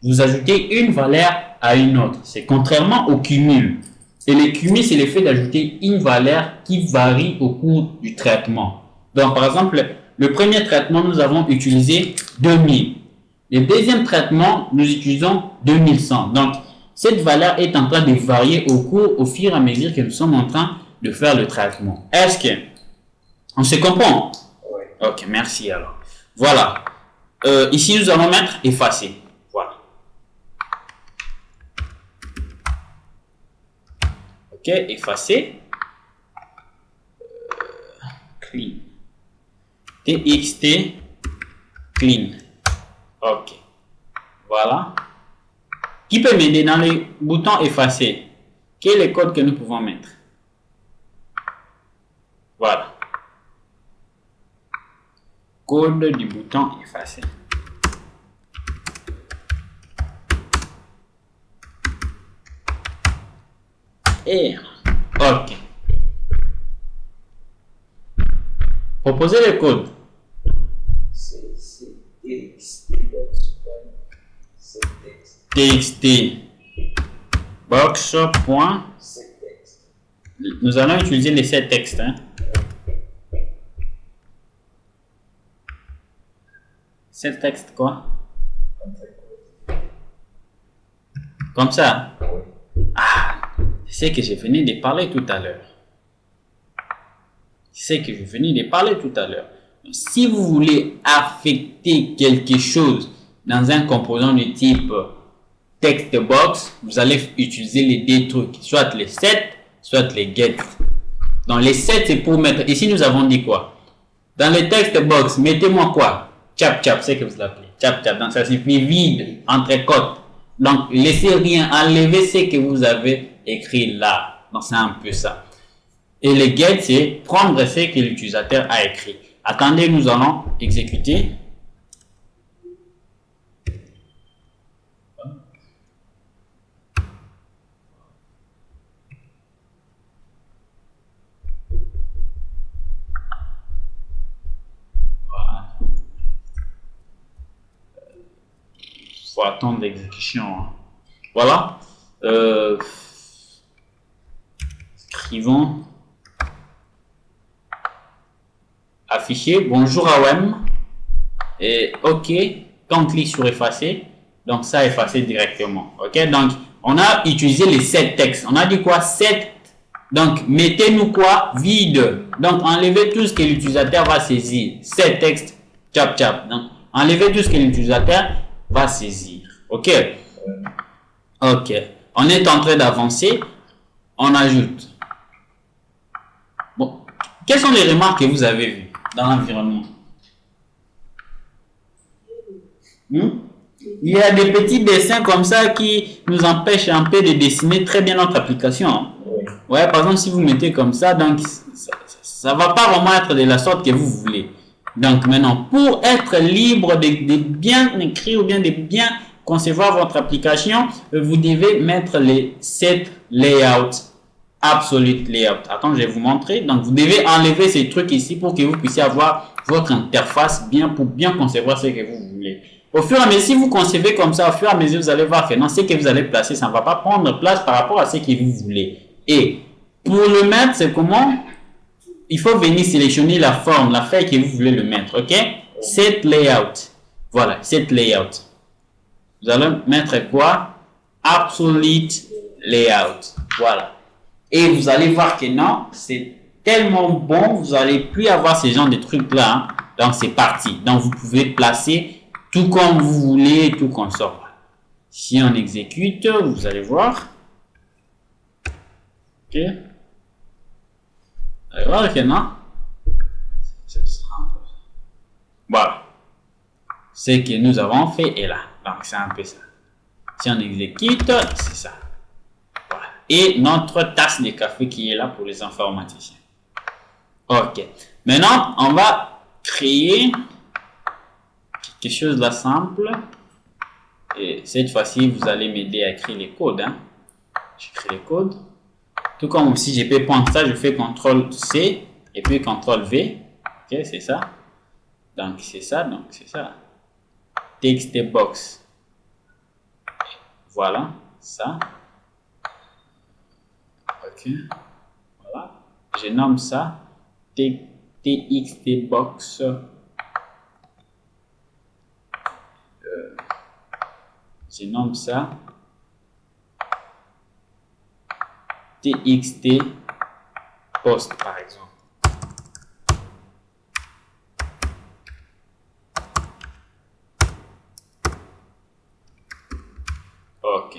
vous ajoutez une valeur à une autre. C'est contrairement au cumul. Et le cumul, c'est l'effet d'ajouter une valeur qui varie au cours du traitement. Donc, par exemple, le premier traitement, nous avons utilisé 2000. Le deuxième traitement, nous utilisons 2100. Donc, cette valeur est en train de varier au fur et à mesure que nous sommes en train de faire le traitement. Est-ce que on se comprend? Oui. Ok, merci alors. Voilà. Ici, nous allons mettre effacer. Voilà. Ok, effacer. Clean. TXT clean. Ok. Voilà. Qui peut m'aider dans les boutons effacer? Quel est le code que nous pouvons mettre? Voilà. Code du bouton effacer. Et ok. Proposez le code. C'est TXT box. Nous allons utiliser les 7 textes. Hein. 7 textes quoi? Comme ça. Ah, c'est ce que je venais de parler tout à l'heure. C'est ce que je venais de parler tout à l'heure. Si vous voulez affecter quelque chose dans un composant de type text box, vous allez utiliser les deux trucs, soit les set, soit les get. Dans les set, c'est pour mettre. Ici, nous avons dit quoi? Dans le text box, mettez-moi quoi? Chap chap, c'est que vous l'appelez. Chap chap. Donc ça signifie vide, entre côtes. Donc laissez rien, enlevez ce que vous avez écrit là. Donc c'est un peu ça. Et le get, c'est prendre ce que l'utilisateur a écrit. Attendez, nous allons exécuter. faut attendre l'exécution. Hein. Voilà. Écrivons. Afficher. Bonjour AOM. Et OK. Quand on clique sur effacer, donc ça effacer directement. OK. Donc, on a utilisé les 7 textes. On a dit quoi? 7. Donc, mettez-nous quoi? Vide. Donc, enlevez tout ce que l'utilisateur va saisir. 7 textes. Chap, chap. Donc, enlevez tout ce que l'utilisateur va saisir. OK. OK. On est en train d'avancer. On ajoute. Bon. Quelles sont les remarques que vous avez vues dans l'environnement? Il y a des petits dessins comme ça qui nous empêchent un peu de dessiner très bien notre application. Ouais, par exemple, si vous mettez comme ça, donc ça va pas vraiment être de la sorte que vous voulez. Donc maintenant, pour être libre de bien écrire ou bien de bien concevoir votre application, vous devez mettre les 7 layouts, absolute layout. Attends, je vais vous montrer. Donc vous devez enlever ces trucs ici pour que vous puissiez avoir votre interface pour bien concevoir ce que vous voulez. Au fur et à mesure, si vous concevez comme ça, au fur et à mesure, vous allez voir que non, ce que vous allez placer, ça ne va pas prendre place par rapport à ce que vous voulez. Et pour le mettre, c'est comment? Il faut venir sélectionner la forme, la feuille que vous voulez le mettre. OK? Set layout. Voilà, set layout. Vous allez mettre quoi? Absolute layout. Voilà. Et vous allez voir que non, c'est tellement bon, vous n'allez plus avoir ce genre de trucs là. Hein. Donc c'est parti. Donc vous pouvez placer tout comme vous voulez, tout comme ça. Si on exécute, vous allez voir. OK. Vous allez voir que non. Voilà. Ce que nous avons fait est là. Donc c'est un peu ça. Si on exécute, c'est ça. Voilà. Et notre tasse de café qui est là pour les informaticiens. OK. Maintenant, on va créer quelque chose de simple. Et cette fois-ci, vous allez m'aider à écrire les codes. Hein. J'écris les codes. Tout comme si je peux prendre ça, je fais CTRL-C et puis CTRL-V. OK, c'est ça. Donc, c'est ça. Donc, c'est ça. Text box. Voilà. Ça. OK. Voilà. Je nomme ça TXT box. Je nomme ça TXT post par exemple. OK.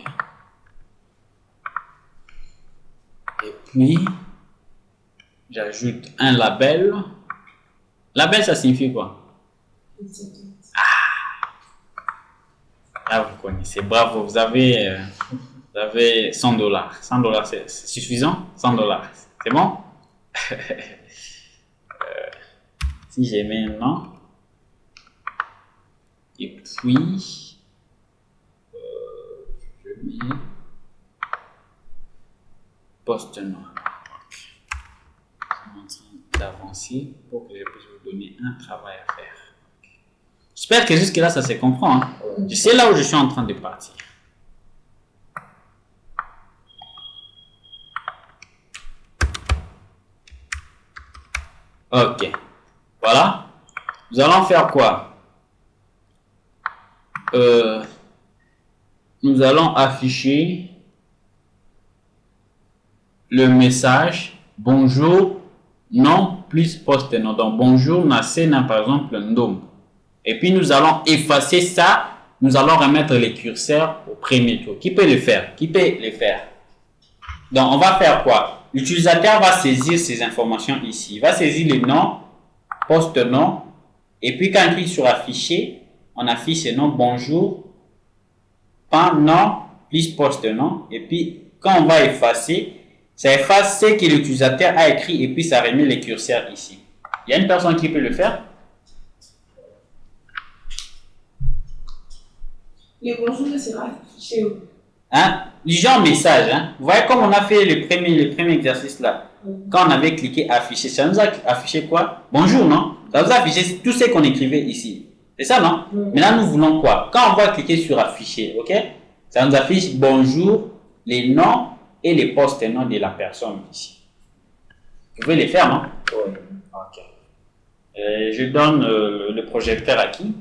Et puis j'ajoute un label. Label, ça signifie quoi? Ah, vous connaissez, bravo, vous avez 100 $. 100 $, c'est suffisant? 100 $, c'est bon? Si j'ai mis un nom, et puis, je mets post nom. Je suis en train d'avancer pour que je puisse vous donner un travail à faire. J'espère que jusque là ça se comprend. Hein? Je sais là où je suis en train de partir. OK. Voilà. Nous allons faire quoi? Nous allons afficher le message bonjour non plus post nom. Donc bonjour Nasena par exemple nom. Et puis nous allons effacer ça. Nous allons remettre les curseurs au premier tour. Qui peut le faire? Qui peut le faire? Donc on va faire quoi? L'utilisateur va saisir ces informations ici. Il va saisir le nom, post nom. Et puis quand il clique sur afficher, on affiche le nom bonjour, pan nom, plus post nom. Et puis quand on va effacer, ça efface ce que l'utilisateur a écrit et puis ça remet les curseurs ici. Il y a une personne qui peut le faire? Le bonjour sera affiché où? Hein? Du genre message. Hein? Vous voyez comme on a fait le premier exercice là. Quand on avait cliqué afficher, ça nous a affiché quoi? Bonjour, non? Ça nous a affiché tout ce qu'on écrivait ici. C'est ça, non? Maintenant, nous voulons quoi? Quand on va cliquer sur afficher, ok? Ça nous affiche bonjour, les noms et les post-noms de la personne ici. Vous pouvez les faire, non? Oui. Ok. Je donne le projecteur à qui?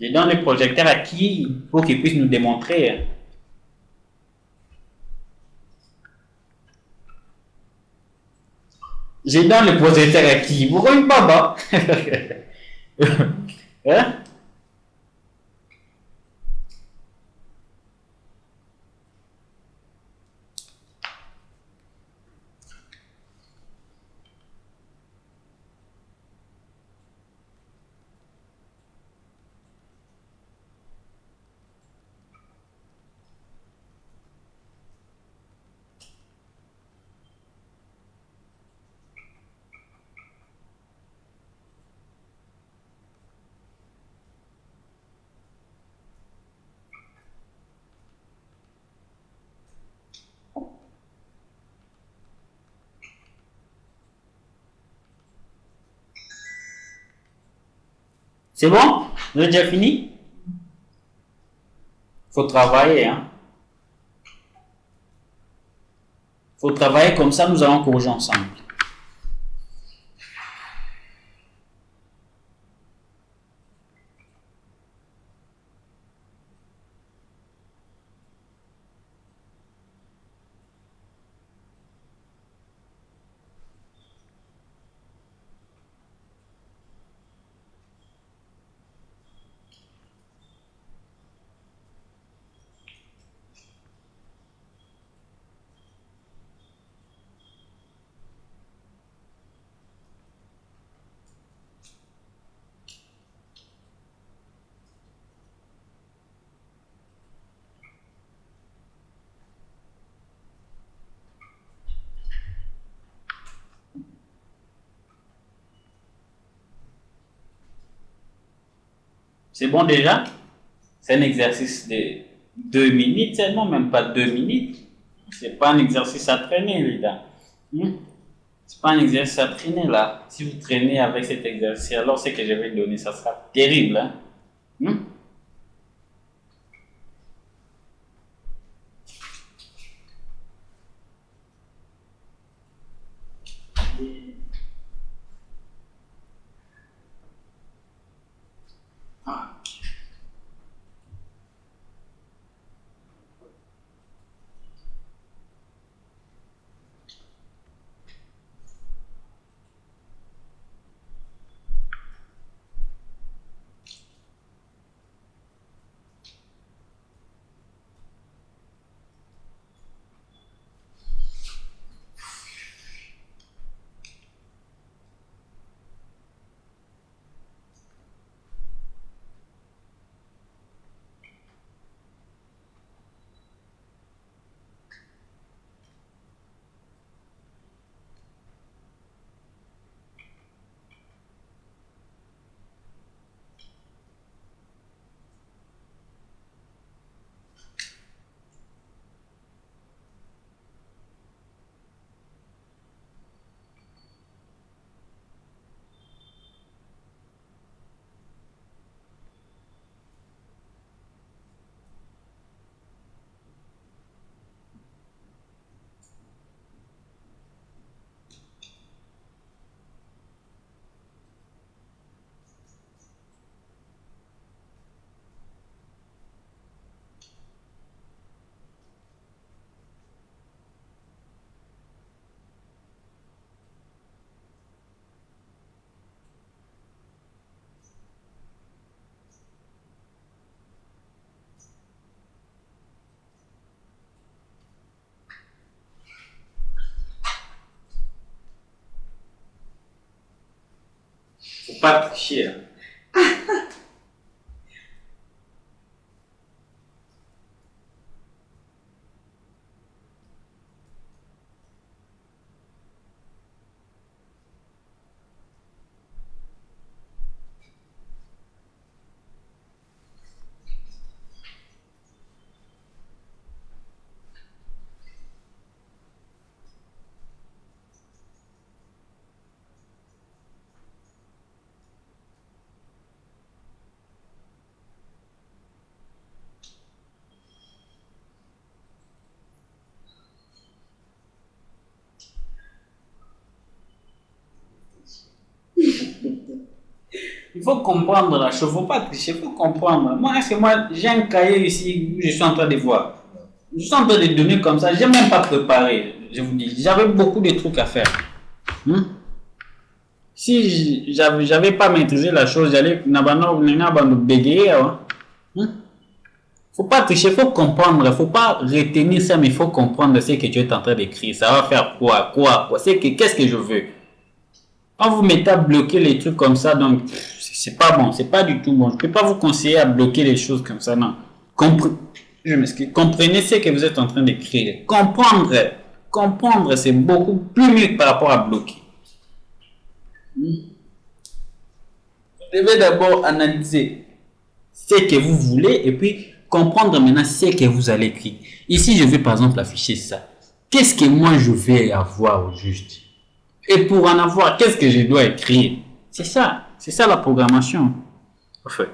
Je donne le projecteur à qui pour qu'il puisse nous démontrer. Je donne le projecteur à qui? Pourquoi une baba? Hein? C'est bon? Vous avez déjà fini? Faut travailler, hein? Faut travailler comme ça, nous allons corriger ensemble. C'est bon déjà? C'est un exercice de 2 minutes seulement, même pas 2 minutes. C'est pas un exercice à traîner, les gars. C'est pas un exercice à traîner là. Si vous traînez avec cet exercice, alors ce que je vais donner, ça sera terrible. Hein? Hmm? Faut pas tricher. Hein. Il faut comprendre la chose, il ne faut pas tricher, il faut comprendre. Moi, est-ce que moi, j'ai un cahier ici où je suis en train de voir. Je suis en train de donner comme ça, je n'ai même pas préparé, je vous dis. J'avais beaucoup de trucs à faire. Si j'avais pas maîtrisé la chose, j'allais bégayer. Faut pas tricher, faut comprendre, faut pas retenir ça, mais il faut comprendre ce que tu es en train d'écrire. Ça va faire quoi? Qu'est-ce que je veux? Quand vous mettez à bloquer les trucs comme ça, donc c'est pas bon, c'est pas du tout bon. Je peux pas vous conseiller à bloquer les choses comme ça, non. Je m'excuse. Comprenez ce que vous êtes en train d'écrire. Comprendre, c'est beaucoup plus mieux par rapport à bloquer. Vous devez d'abord analyser ce que vous voulez et puis comprendre maintenant ce que vous allez écrire. Ici, je vais par exemple afficher ça. Qu'est-ce que moi je vais avoir au juste? Et pour en avoir, qu'est-ce que je dois écrire? C'est ça la programmation, en fait.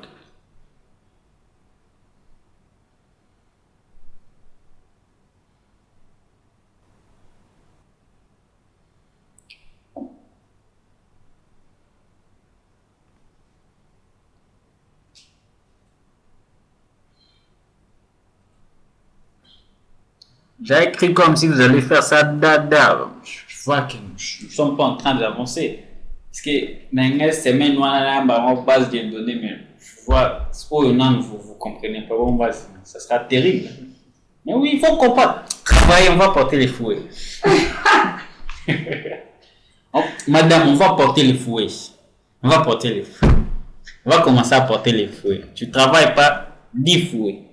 J'ai écrit comme si vous allez faire ça dada. Je vois que nous ne sommes pas en train d'avancer. Parce que dans une semaine, on a une base de données, mais je vois, vous comprenez pas, ça sera terrible. Mais oui, il faut comprendre. Travailler, on va porter les fouets. Madame, on va porter les fouets. On va porter les fouets. On va commencer à porter les fouets. Tu travailles pas 10 fouets.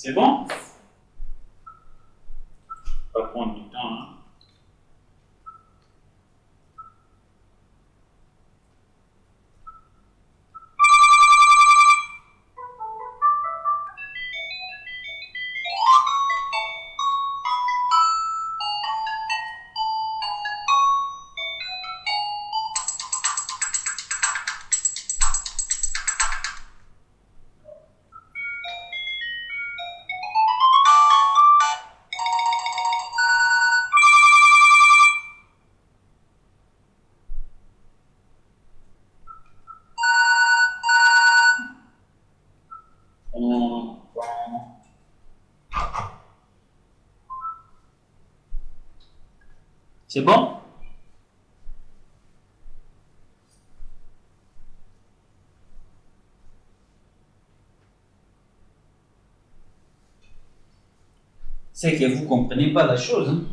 C'est bon? Ça va prendre du temps, hein? C'est bon? C'est que vous ne comprenez pas la chose. Hein?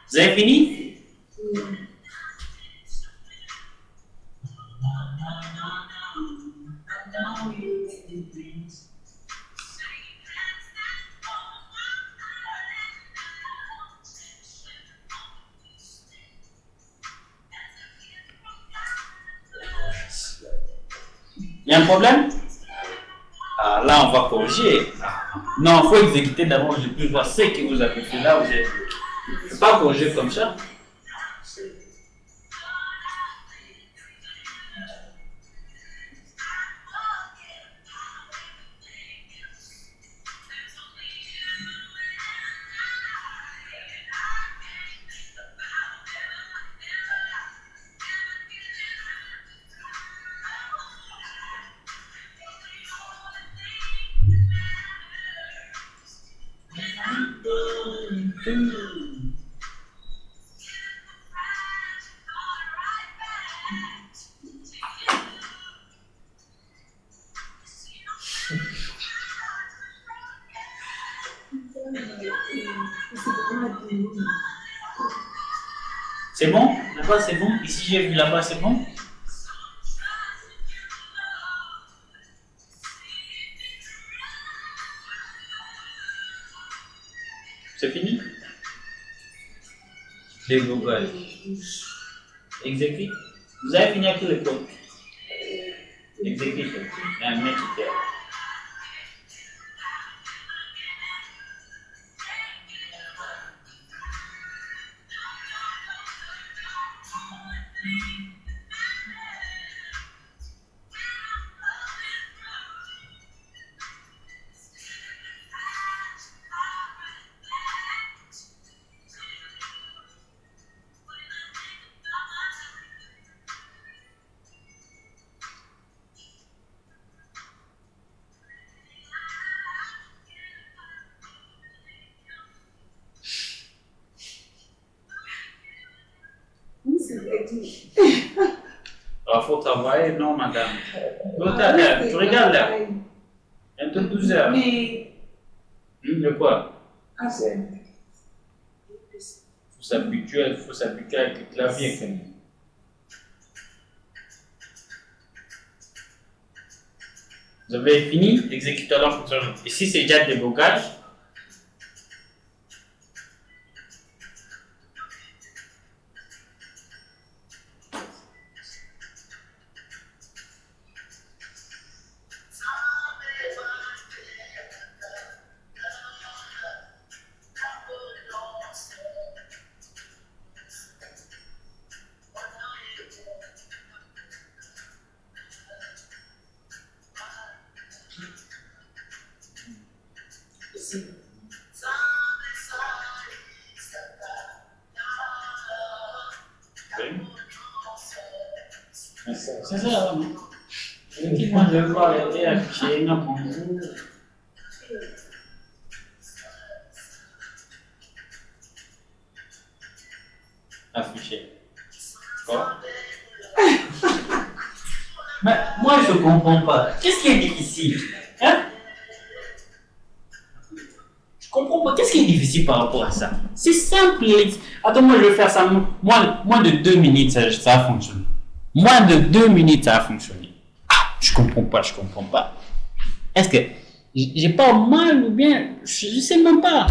Vous avez fini? Il y a un problème? Ah, là, on va corriger. Non, il faut exécuter d'abord. Je peux voir ce que vous avez fait là. Je ne peux pas corriger comme ça. C'est bon? Là-bas, c'est bon? Ici, j'ai vu là-bas, c'est bon? C'est fini? Déblocage. Exécute. Vous avez fini avec le code. Exécute. Un mec qui est. Il faut travailler, non, madame. Tu regardes là. Un peu 12 heures. Mais. De quoi? Ah, c'est. Faut s'habituer avec le clavier. Quand même. Vous avez fini l'exécuteur fonctionnel. Ici, c'est déjà le débogage. C'est ça, non? Effectivement, je vais voir arrêter afficher une bonjour. Afficher. Quoi? Mais moi, je ne comprends pas. Qu'est-ce qui est difficile? Hein? Je comprends pas. Qu'est-ce qui est difficile par rapport à ça? C'est simple. Attends, moi, je vais faire ça. Moins de 2 minutes, ça a fonctionné. Moins de 2 minutes, ça a fonctionné. Ah, je comprends pas. Est-ce que j'ai pas mal ou bien je sais même pas.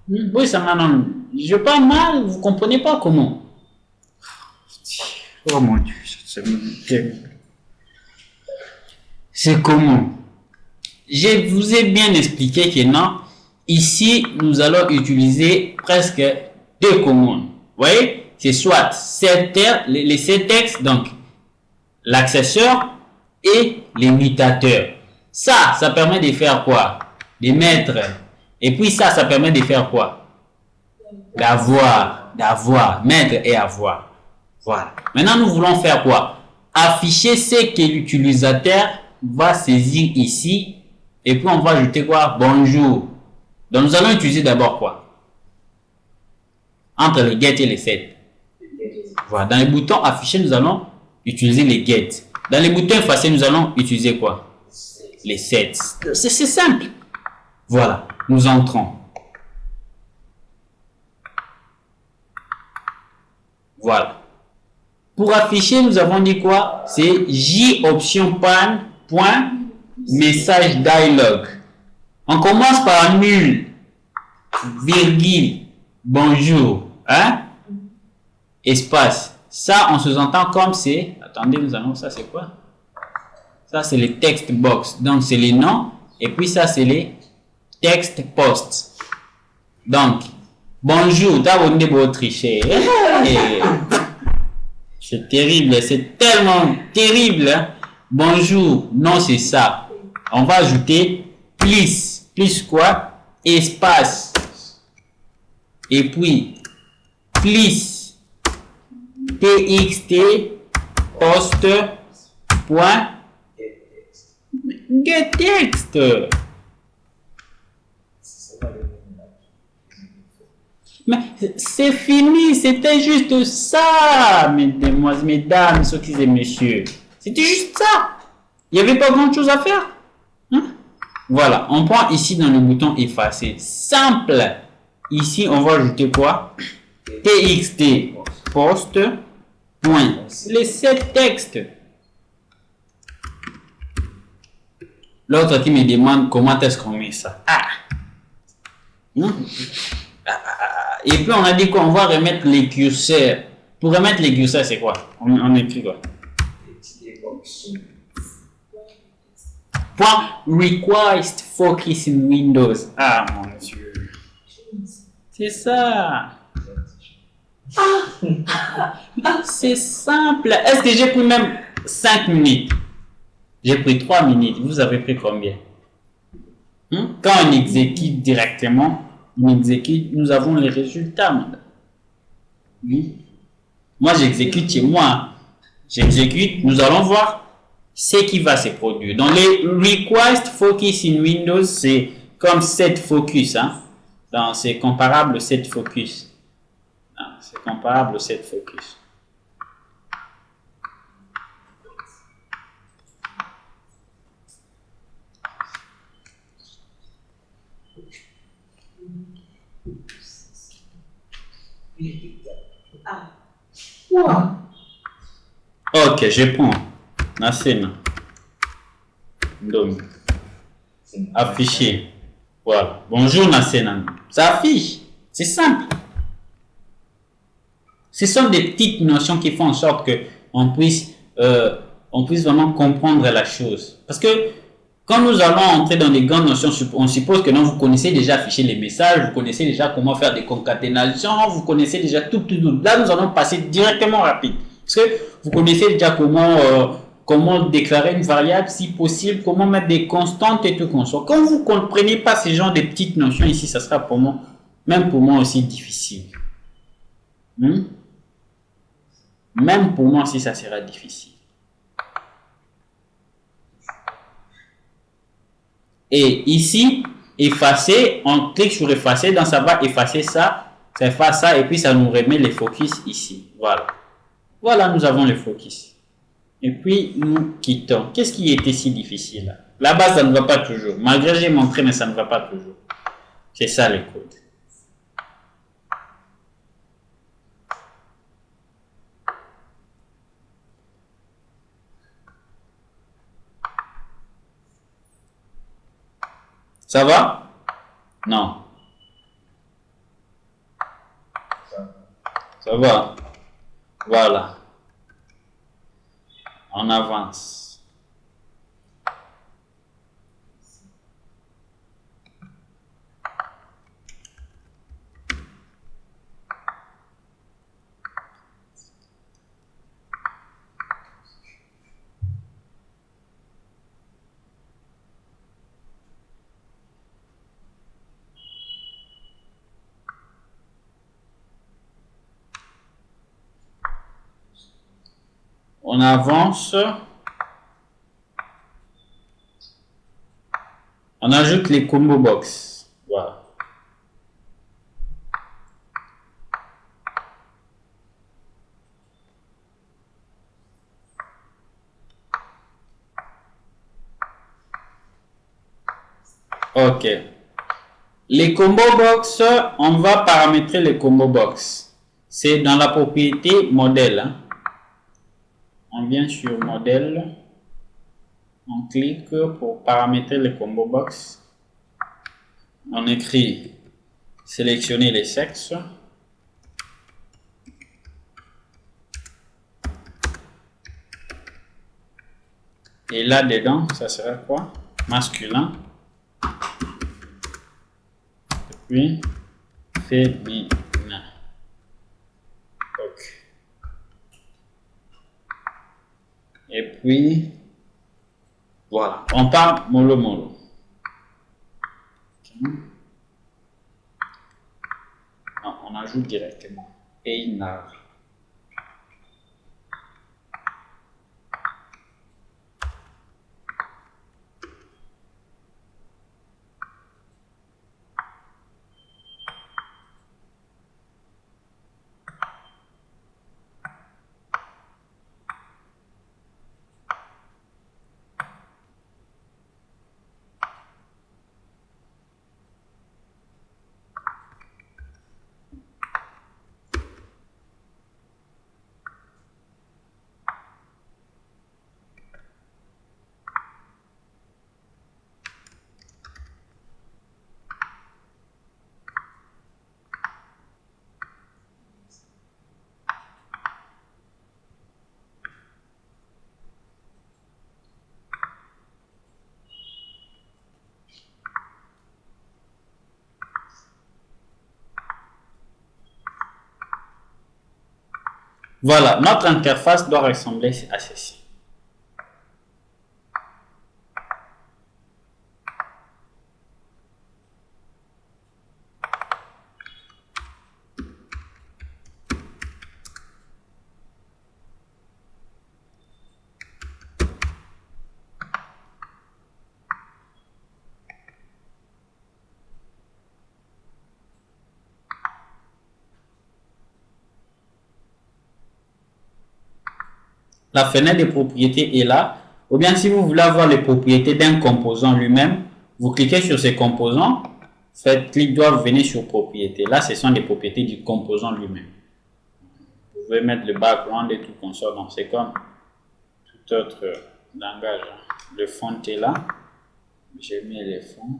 Oui, ça m'annonce. J'ai pas mal, vous comprenez pas comment? Oh mon Dieu, c'est comment? Je vous ai bien expliqué que non. Ici, nous allons utiliser presque 2 commandes. Vous voyez? C'est soit les syntaxes, donc l'accesseur et l'imitateur. Ça permet de faire quoi? De mettre. Et puis ça permet de faire quoi? D'avoir, mettre et avoir. Voilà. Maintenant, nous voulons faire quoi? Afficher ce que l'utilisateur va saisir ici. Et puis on va ajouter quoi? Bonjour. Donc nous allons utiliser d'abord quoi? Entre les get et les set. Voilà. Dans les boutons affichés, nous allons utiliser les get. Dans les boutons effacés, nous allons utiliser quoi? Les sets. C'est simple. Voilà. Nous entrons. Voilà. Pour afficher, nous avons dit quoi? C'est J option pan point message dialogue. On commence par nul, virgule, bonjour, hein? Espace. Ça, on sous-entend comme c'est. Attendez, nous allons. Ça, c'est quoi? Ça, c'est les text box. Donc, c'est les noms. Et puis, ça, c'est les text posts. Donc, bonjour. T'as vous de tricher. C'est terrible. C'est tellement terrible. Hein? Bonjour. Non, c'est ça. On va ajouter please. Plus quoi? Espace. Et puis, please. txt post point get text. Mais c'est fini, c'était juste ça, mesdemoiselles, mesdames, ceux qui aiment messieurs. C'était juste ça. Il n'y avait pas grand chose à faire. Hein? Voilà, on prend ici dans le bouton effacer. Simple. Ici, on va ajouter quoi? txt post point. Les 7 textes. L'autre qui me demande comment est-ce qu'on met ça. Et puis on a dit qu'on va remettre les curseurs. Pour remettre les curseurs, c'est quoi? On écrit quoi? Point request focus in Windows. Ah mon Dieu. C'est ça. C'est simple. Est-ce que j'ai pris même 5 minutes? J'ai pris 3 minutes. Vous avez pris combien? Quand on exécute directement, nous avons les résultats, madame. Oui. Moi, j'exécute chez moi. J'exécute, nous allons voir ce qui va se produire. Dans les request focus in Windows, c'est comme set focus. Hein? C'est comparable set focus. C'est comparable set focus. Ah. Quoi? Ok, je prends. Nasena. Donc, afficher. Voilà. Bonjour Nasena. Ça affiche. C'est simple. Ce sont des petites notions qui font en sorte que on puisse vraiment comprendre la chose. Parce que quand nous allons entrer dans des grandes notions, on suppose que non, vous connaissez déjà afficher les messages, vous connaissez déjà comment faire des concaténations, vous connaissez déjà tout. Là, nous allons passer directement rapide. Parce que vous connaissez déjà comment déclarer une variable si possible, comment mettre des constantes et tout consort. Quand vous ne comprenez pas ces genres de petites notions ici, ça sera pour moi, même pour moi aussi difficile. Même pour moi aussi, ça sera difficile. Et ici, effacer, on clique sur effacer, donc ça va effacer ça, ça efface ça, et puis ça nous remet les focus ici. Voilà. Voilà, nous avons les focus. Et puis, nous quittons. Qu'est-ce qui était si difficile là? Là-bas, ça ne va pas toujours. Malgré j'ai montré, mais ça ne va pas toujours. C'est ça le code. Ça va? Non. Ça va? Voilà. On avance. On avance. On ajoute les combo box. Voilà. Ok. Les combo box, on va paramétrer les combo box. C'est dans la propriété modèle. Hein. On vient sur modèle. On clique pour paramétrer les combo box. On écrit sélectionner les sexes. Et là-dedans, ça sera quoi? Masculin. Puis féminin. Ok. Et puis, voilà. On part mollo. Okay. Non, on ajoute directement. Einar. Voilà, notre interface doit ressembler à ceci. La fenêtre des propriétés est là. Ou bien si vous voulez avoir les propriétés d'un composant lui-même, vous cliquez sur ces composants, Faites clic droit, vous venez sur propriétés. Là, ce sont les propriétés du composant lui-même. Vous pouvez mettre le background et tout comme ça. Donc, c'est comme tout autre langage. Le font est là. J'ai mis les fonds.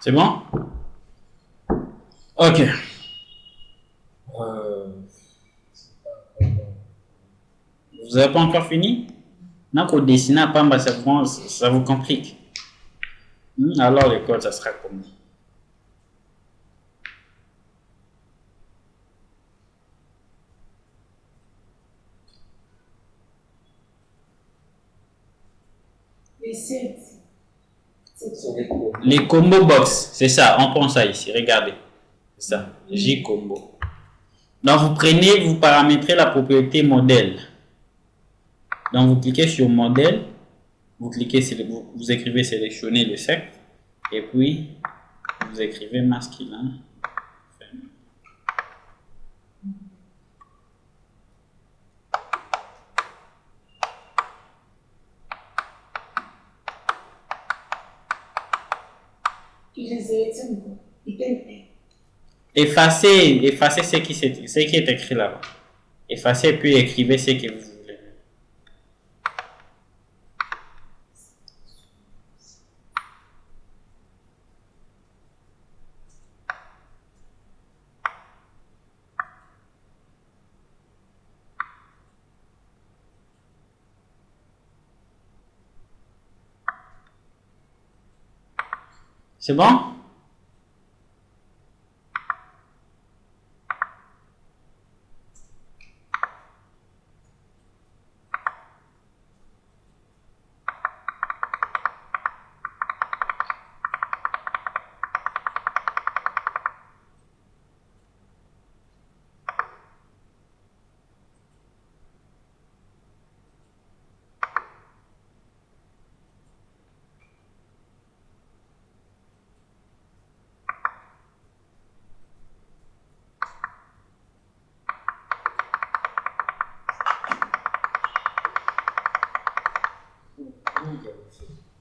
C'est bon? Ok. Vous n'avez pas encore fini? Non, qu'au dessiner à Pamba, ça vous complique. Alors l'école, ça sera comment? Les 7. Les combo box, c'est ça, on prend ça ici, regardez. C'est ça, J-combo. Donc vous prenez, vous paramétrez la propriété modèle. Donc vous cliquez sur modèle, vous cliquez, vous écrivez sélectionner le cercle, et puis vous écrivez masculin. Effacez ce qui est écrit là-bas. Effacez puis écrivez ce que vous voulez. C'est bon?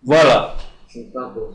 Voilà. C'est pas bon.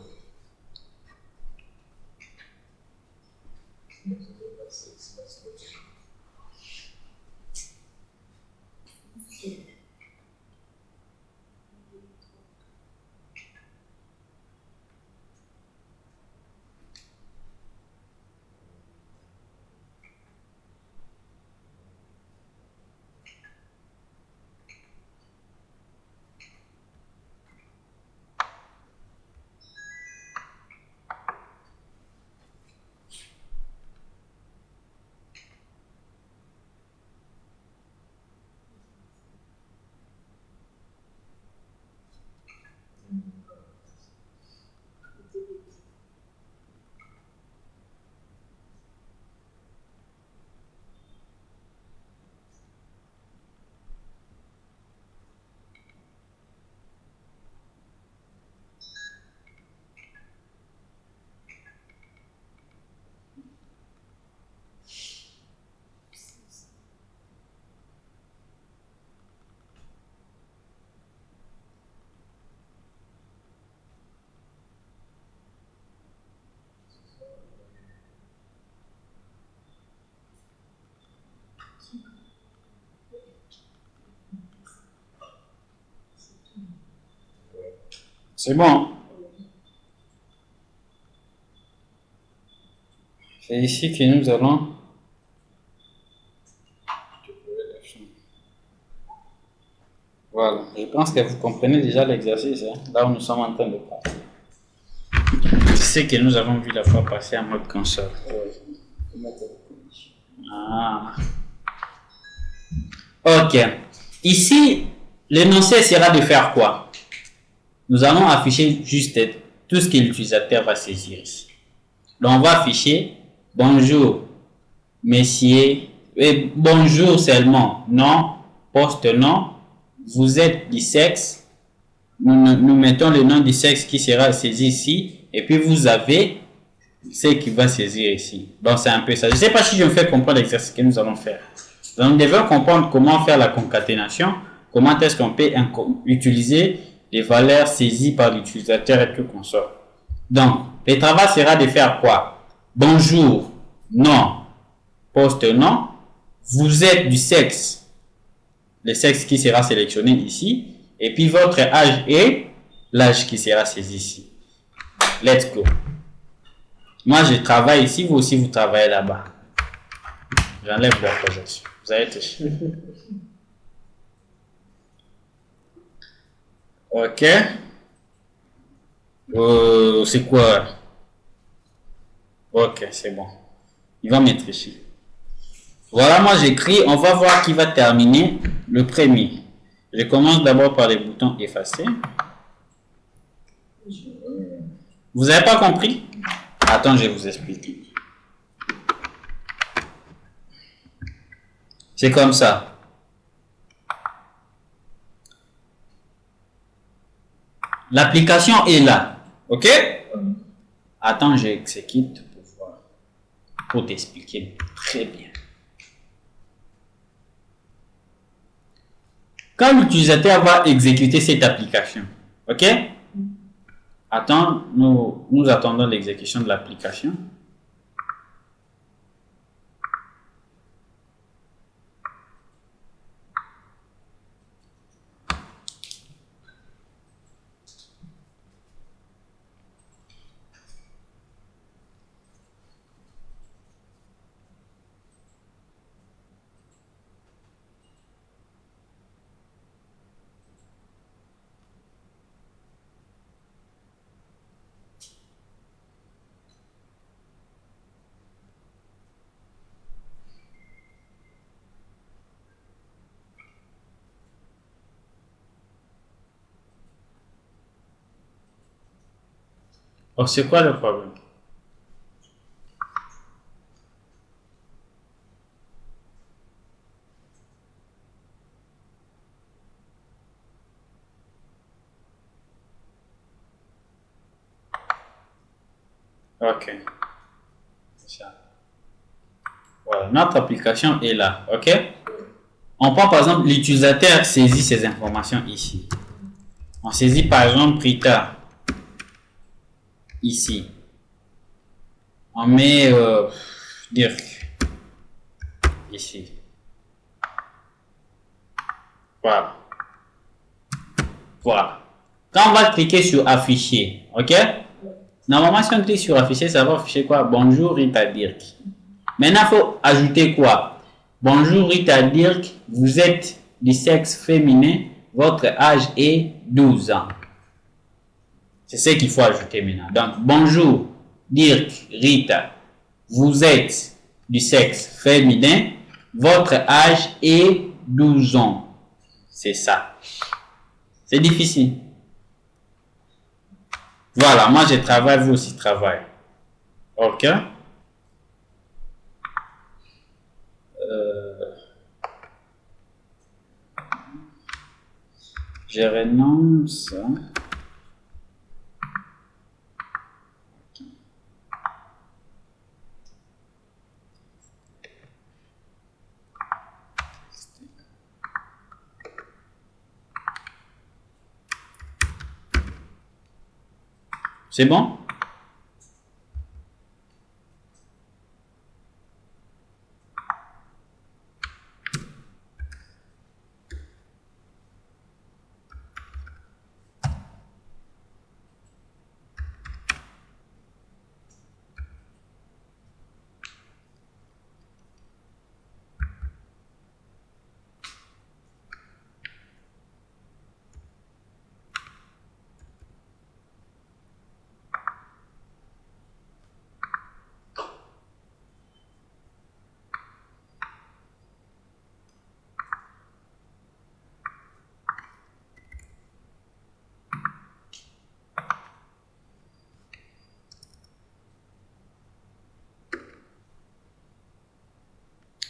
C'est bon. C'est ici que nous allons... Voilà. Je pense que vous comprenez déjà l'exercice. Hein? Là où nous sommes en train de partir. C'est ce que nous avons vu la fois passée en mode console. Ah. Ok. Ici, l'énoncé sera de faire quoi? Nous allons afficher juste tout ce que l'utilisateur va saisir ici. Donc, on va afficher bonjour, messieurs, et bonjour seulement, nom, poste nom, vous êtes du sexe, nous mettons le nom du sexe qui sera saisi ici, et puis vous avez ce qui va saisir ici. Donc, c'est un peu ça. Je ne sais pas si je me fais comprendre l'exercice que nous allons faire. Donc, nous devons comprendre comment faire la concaténation, comment est-ce qu'on peut utiliser les valeurs saisies par l'utilisateur et tout consort. Donc, le travail sera de faire quoi? Bonjour, nom, poste nom, vous êtes du sexe, le sexe qui sera sélectionné ici, et puis votre âge et l'âge qui sera saisi ici. Let's go. Moi, je travaille ici, vous aussi, vous travaillez là-bas. J'enlève la projection. Vous allez toucher. Ok. C'est quoi? Ok, c'est bon. Il va mettre ici. Voilà, moi j'écris. On va voir qui va terminer le premier. Je commence d'abord par les boutons effacer. Vous n'avez pas compris? Attends, je vais vous expliquer. C'est comme ça. L'application est là. Ok? Attends, j'exécute pour voir. Pour t'expliquer très bien. Quand l'utilisateur va exécuter cette application, ok? Attends, nous attendons l'exécution de l'application. Oh, c'est quoi le problème? Ok. Voilà, notre application est là. Ok? On prend par exemple l'utilisateur saisit ces informations ici. On saisit par exemple Rita ici. On met Dirk ici. Voilà. Voilà. Quand on va cliquer sur afficher, ok? Normalement, si on clique sur afficher, ça va afficher quoi? Bonjour Rita Dirk. Maintenant, il faut ajouter quoi? Bonjour Rita Dirk, vous êtes du sexe féminin, votre âge est 12 ans. C'est ce qu'il faut ajouter maintenant. Donc, bonjour Dirk Rita, vous êtes du sexe féminin, votre âge est 12 ans. C'est ça. C'est difficile. Voilà, moi je travaille, vous aussi travaillez. Ok? Je renonce. C'est bon?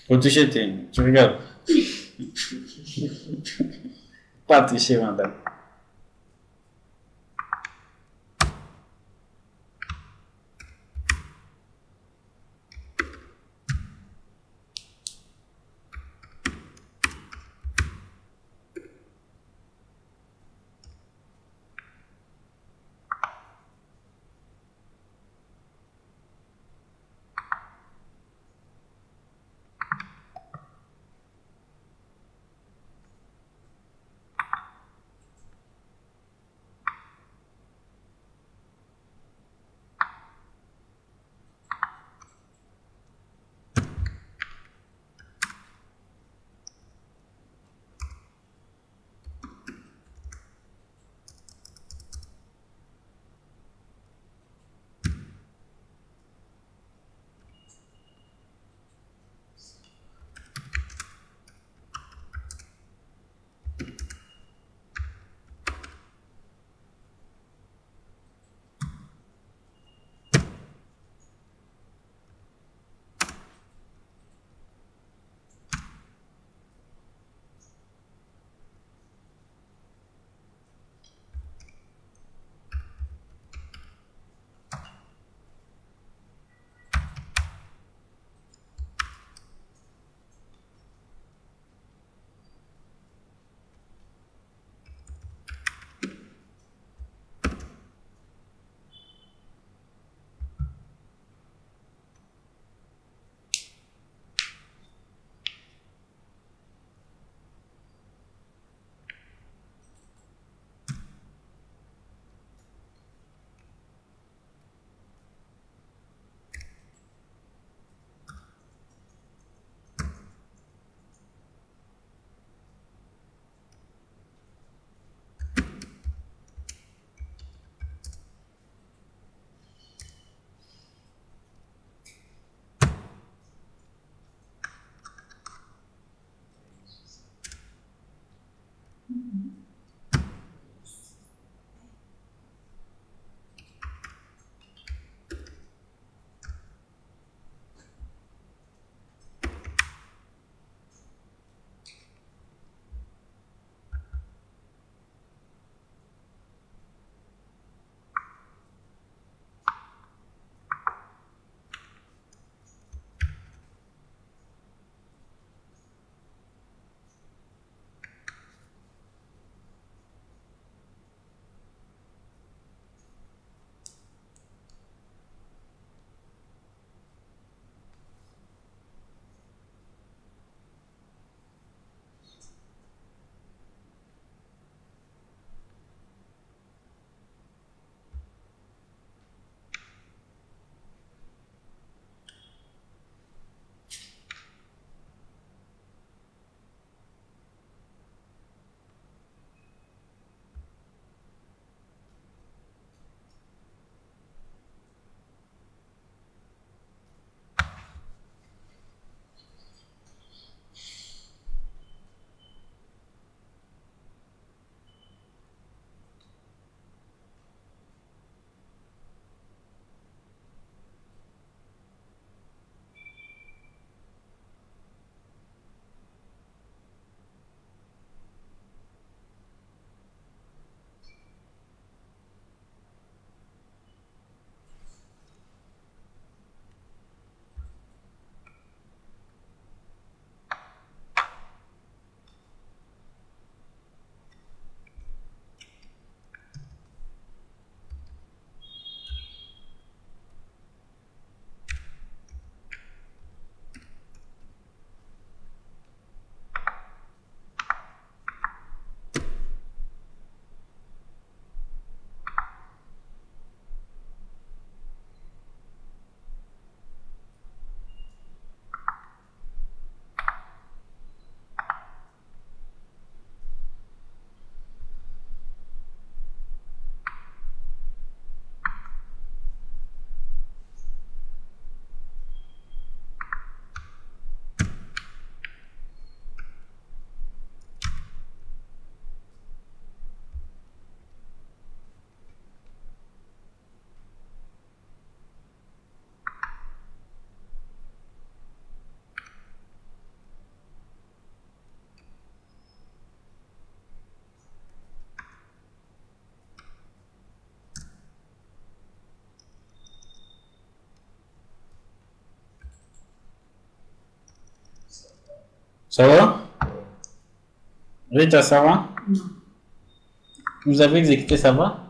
Faut toucher tes. Tu regardes. Pas toucher, madame. Ça va? Rita, ça va? Non. Vous avez exécuté, ça va?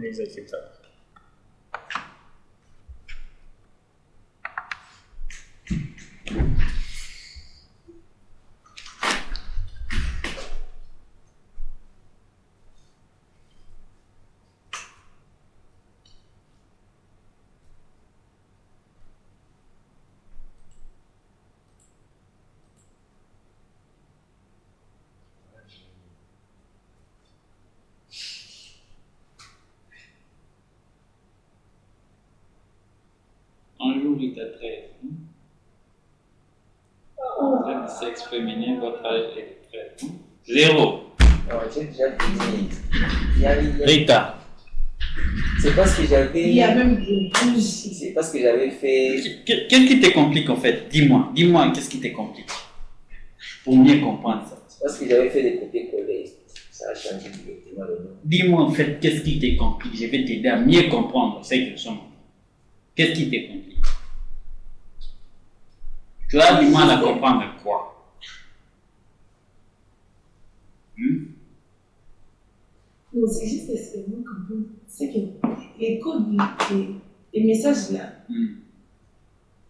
Exécute ça. Un jour, il est 13. Vous êtes du sexe féminin, votre âge est de 13. 0. Non, j'ai déjà fini. Rita. C'est parce que Il y a j'avais. même des bouges. C'est parce que j'avais fait. Qu'est-ce qui te complique en fait? Dis-moi, qu'est-ce qui te complique? Pour mieux comprendre ça. C'est parce que j'avais fait des copier-coller. Ça a changé directement le nom. Dis-moi en fait, qu'est-ce qui te complique? Je vais t'aider à mieux comprendre ce que nous sommes. Qu'est-ce qui te complique? Tu as du mal à comprendre quoi? Non, c'est juste extrêmement comprendre. C'est que les codes, les messages là.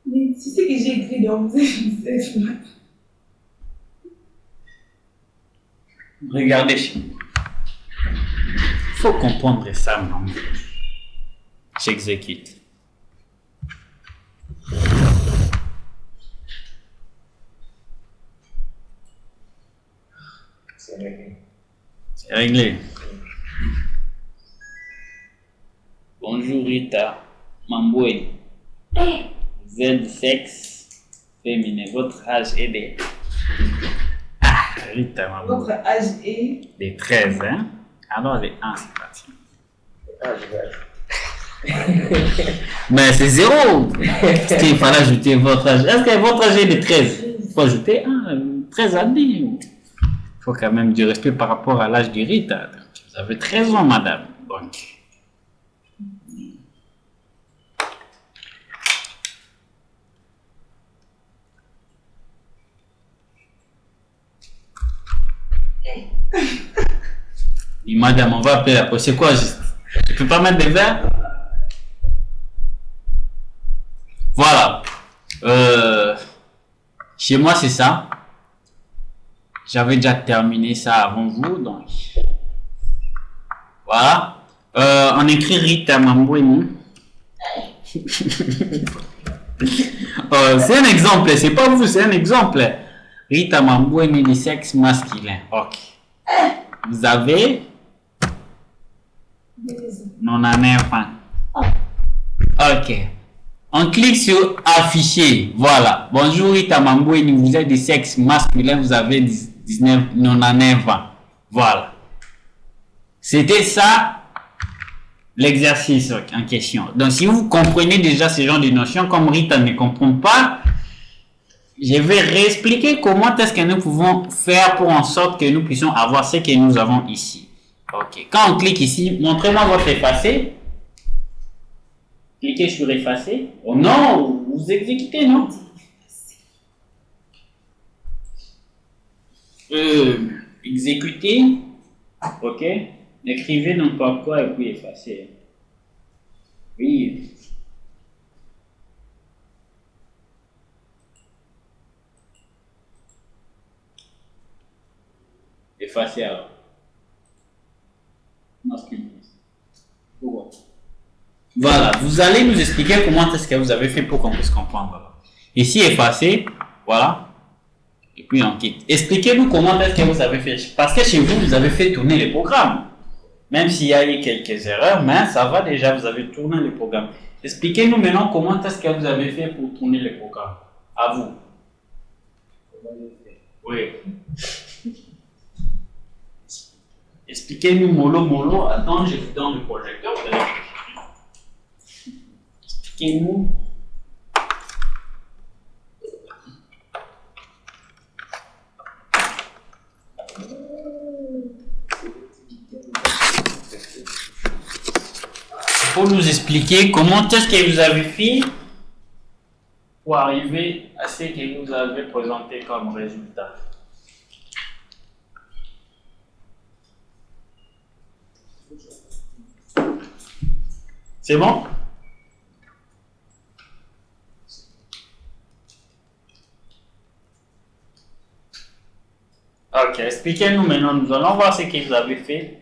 Mais tu sais que j'ai écrit dans vous ce matin. Regardez chez moi. Il faut comprendre ça, maman. J'exécute. C'est réglé. C'est réglé. Bonjour Rita Mamboué. Vous êtes du sexe féminin. Votre âge est de... Ah, Rita Mamboué. Votre âge est. Des 13, hein? Alors les 1, c'est parti. Ah, je vais ajouter. Mais c'est 0. Parce qu'il fallait ajouter votre âge. Est-ce que votre âge est de 13? Il faut ajouter 13 années. Il faut quand même du respect par rapport à l'âge du Rita. Vous avez 13 ans, madame. Donc... Et madame, on va appeler la police. C'est quoi juste? Tu peux pas mettre des verres? Voilà. Chez moi, c'est ça. J'avais déjà terminé ça avant vous, donc. Voilà. On écrit Rita Mamboué. C'est un exemple, c'est pas vous, c'est un exemple. Rita Mamboué, du sexe masculin. Ok. Vous avez 99 ans. Ok. On clique sur afficher. Voilà. Bonjour Rita Mamboué, vous êtes du sexe masculin, vous avez 99 ans. Voilà. C'était ça l'exercice en question. Donc si vous comprenez déjà ce genre de notions, comme Rita ne comprend pas, je vais réexpliquer comment est-ce que nous pouvons faire pour en sorte que nous puissions avoir ce que nous avons ici. Ok. Quand on clique ici, montrez-moi votre effacé. Cliquez sur effacer. Oh non, vous exécutez, non? Exécuter. Ok. Écrivez n'importe quoi et puis effacer. Oui. Effacer alors. Voilà, vous allez nous expliquer comment est-ce que vous avez fait pour qu'on puisse comprendre. Ici, effacer, voilà. Et puis on quitte. Expliquez-nous comment est-ce que vous avez fait. Parce que chez vous, vous avez fait tourner les programmes. Même s'il y a eu quelques erreurs, mais ça va déjà, vous avez tourné les programmes. Expliquez-nous maintenant comment est-ce que vous avez fait pour tourner les programmes. À vous. Comment j'ai fait? Oui. Expliquez-nous mollo. Attends, je vous donne le projecteur. Expliquez-nous. Pour nous expliquer comment est-ce que vous avez fait pour arriver à ce que vous avez présenté comme résultat. C'est bon? Ok, expliquez-nous maintenant. Nous allons voir ce que vous avez fait.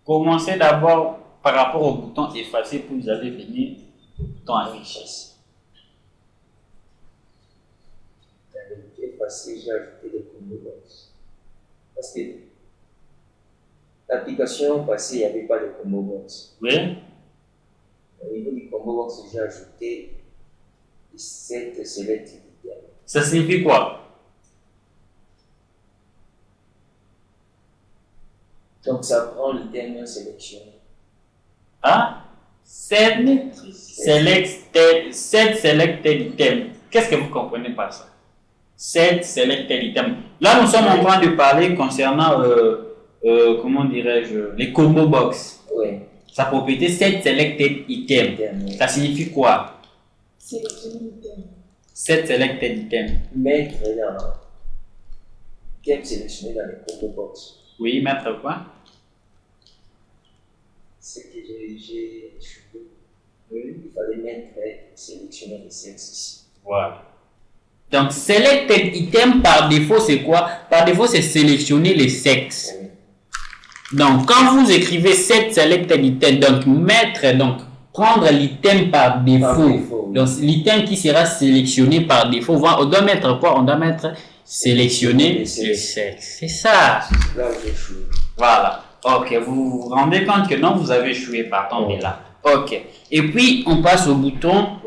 Commencez d'abord par rapport au bouton effacer, puis vous allez venir au bouton afficher. Dans le bouton effacer, j'ai ajouté des combo box. Parce que l'application passée, il n'y avait pas de combo box. Oui. Au niveau du combo box, j'ai ajouté 7 select items. Ça signifie quoi? Donc ça prend l'item sélectionné. Ah? 7 selected items. Qu'est-ce que vous comprenez par ça? 7 selected items. Là, nous sommes en train de parler concernant, comment dirais-je, les combo box. Oui. Sa propriété, 7 selected items. Ça signifie quoi? Sélectionner l'item. 7 selected items. Mettre dans item sélectionné dans les combo box. Oui, mettre quoi? Ce que j'ai échoué. Il fallait mettre sélectionner les sexes ici. Voilà. Donc, selected item par défaut, c'est quoi? Par défaut, c'est sélectionner les sexes. Oui. Donc, quand vous écrivez set selected item, donc mettre, donc prendre l'item par défaut. Donc, l'item qui sera sélectionné par défaut, on doit mettre quoi? On doit mettre sélectionner les sexes. C'est ça. Là où j'ai échoué. Voilà. Ok, vous vous rendez compte que non, vous avez échoué par tomber là. Ok. Et puis, on passe au bouton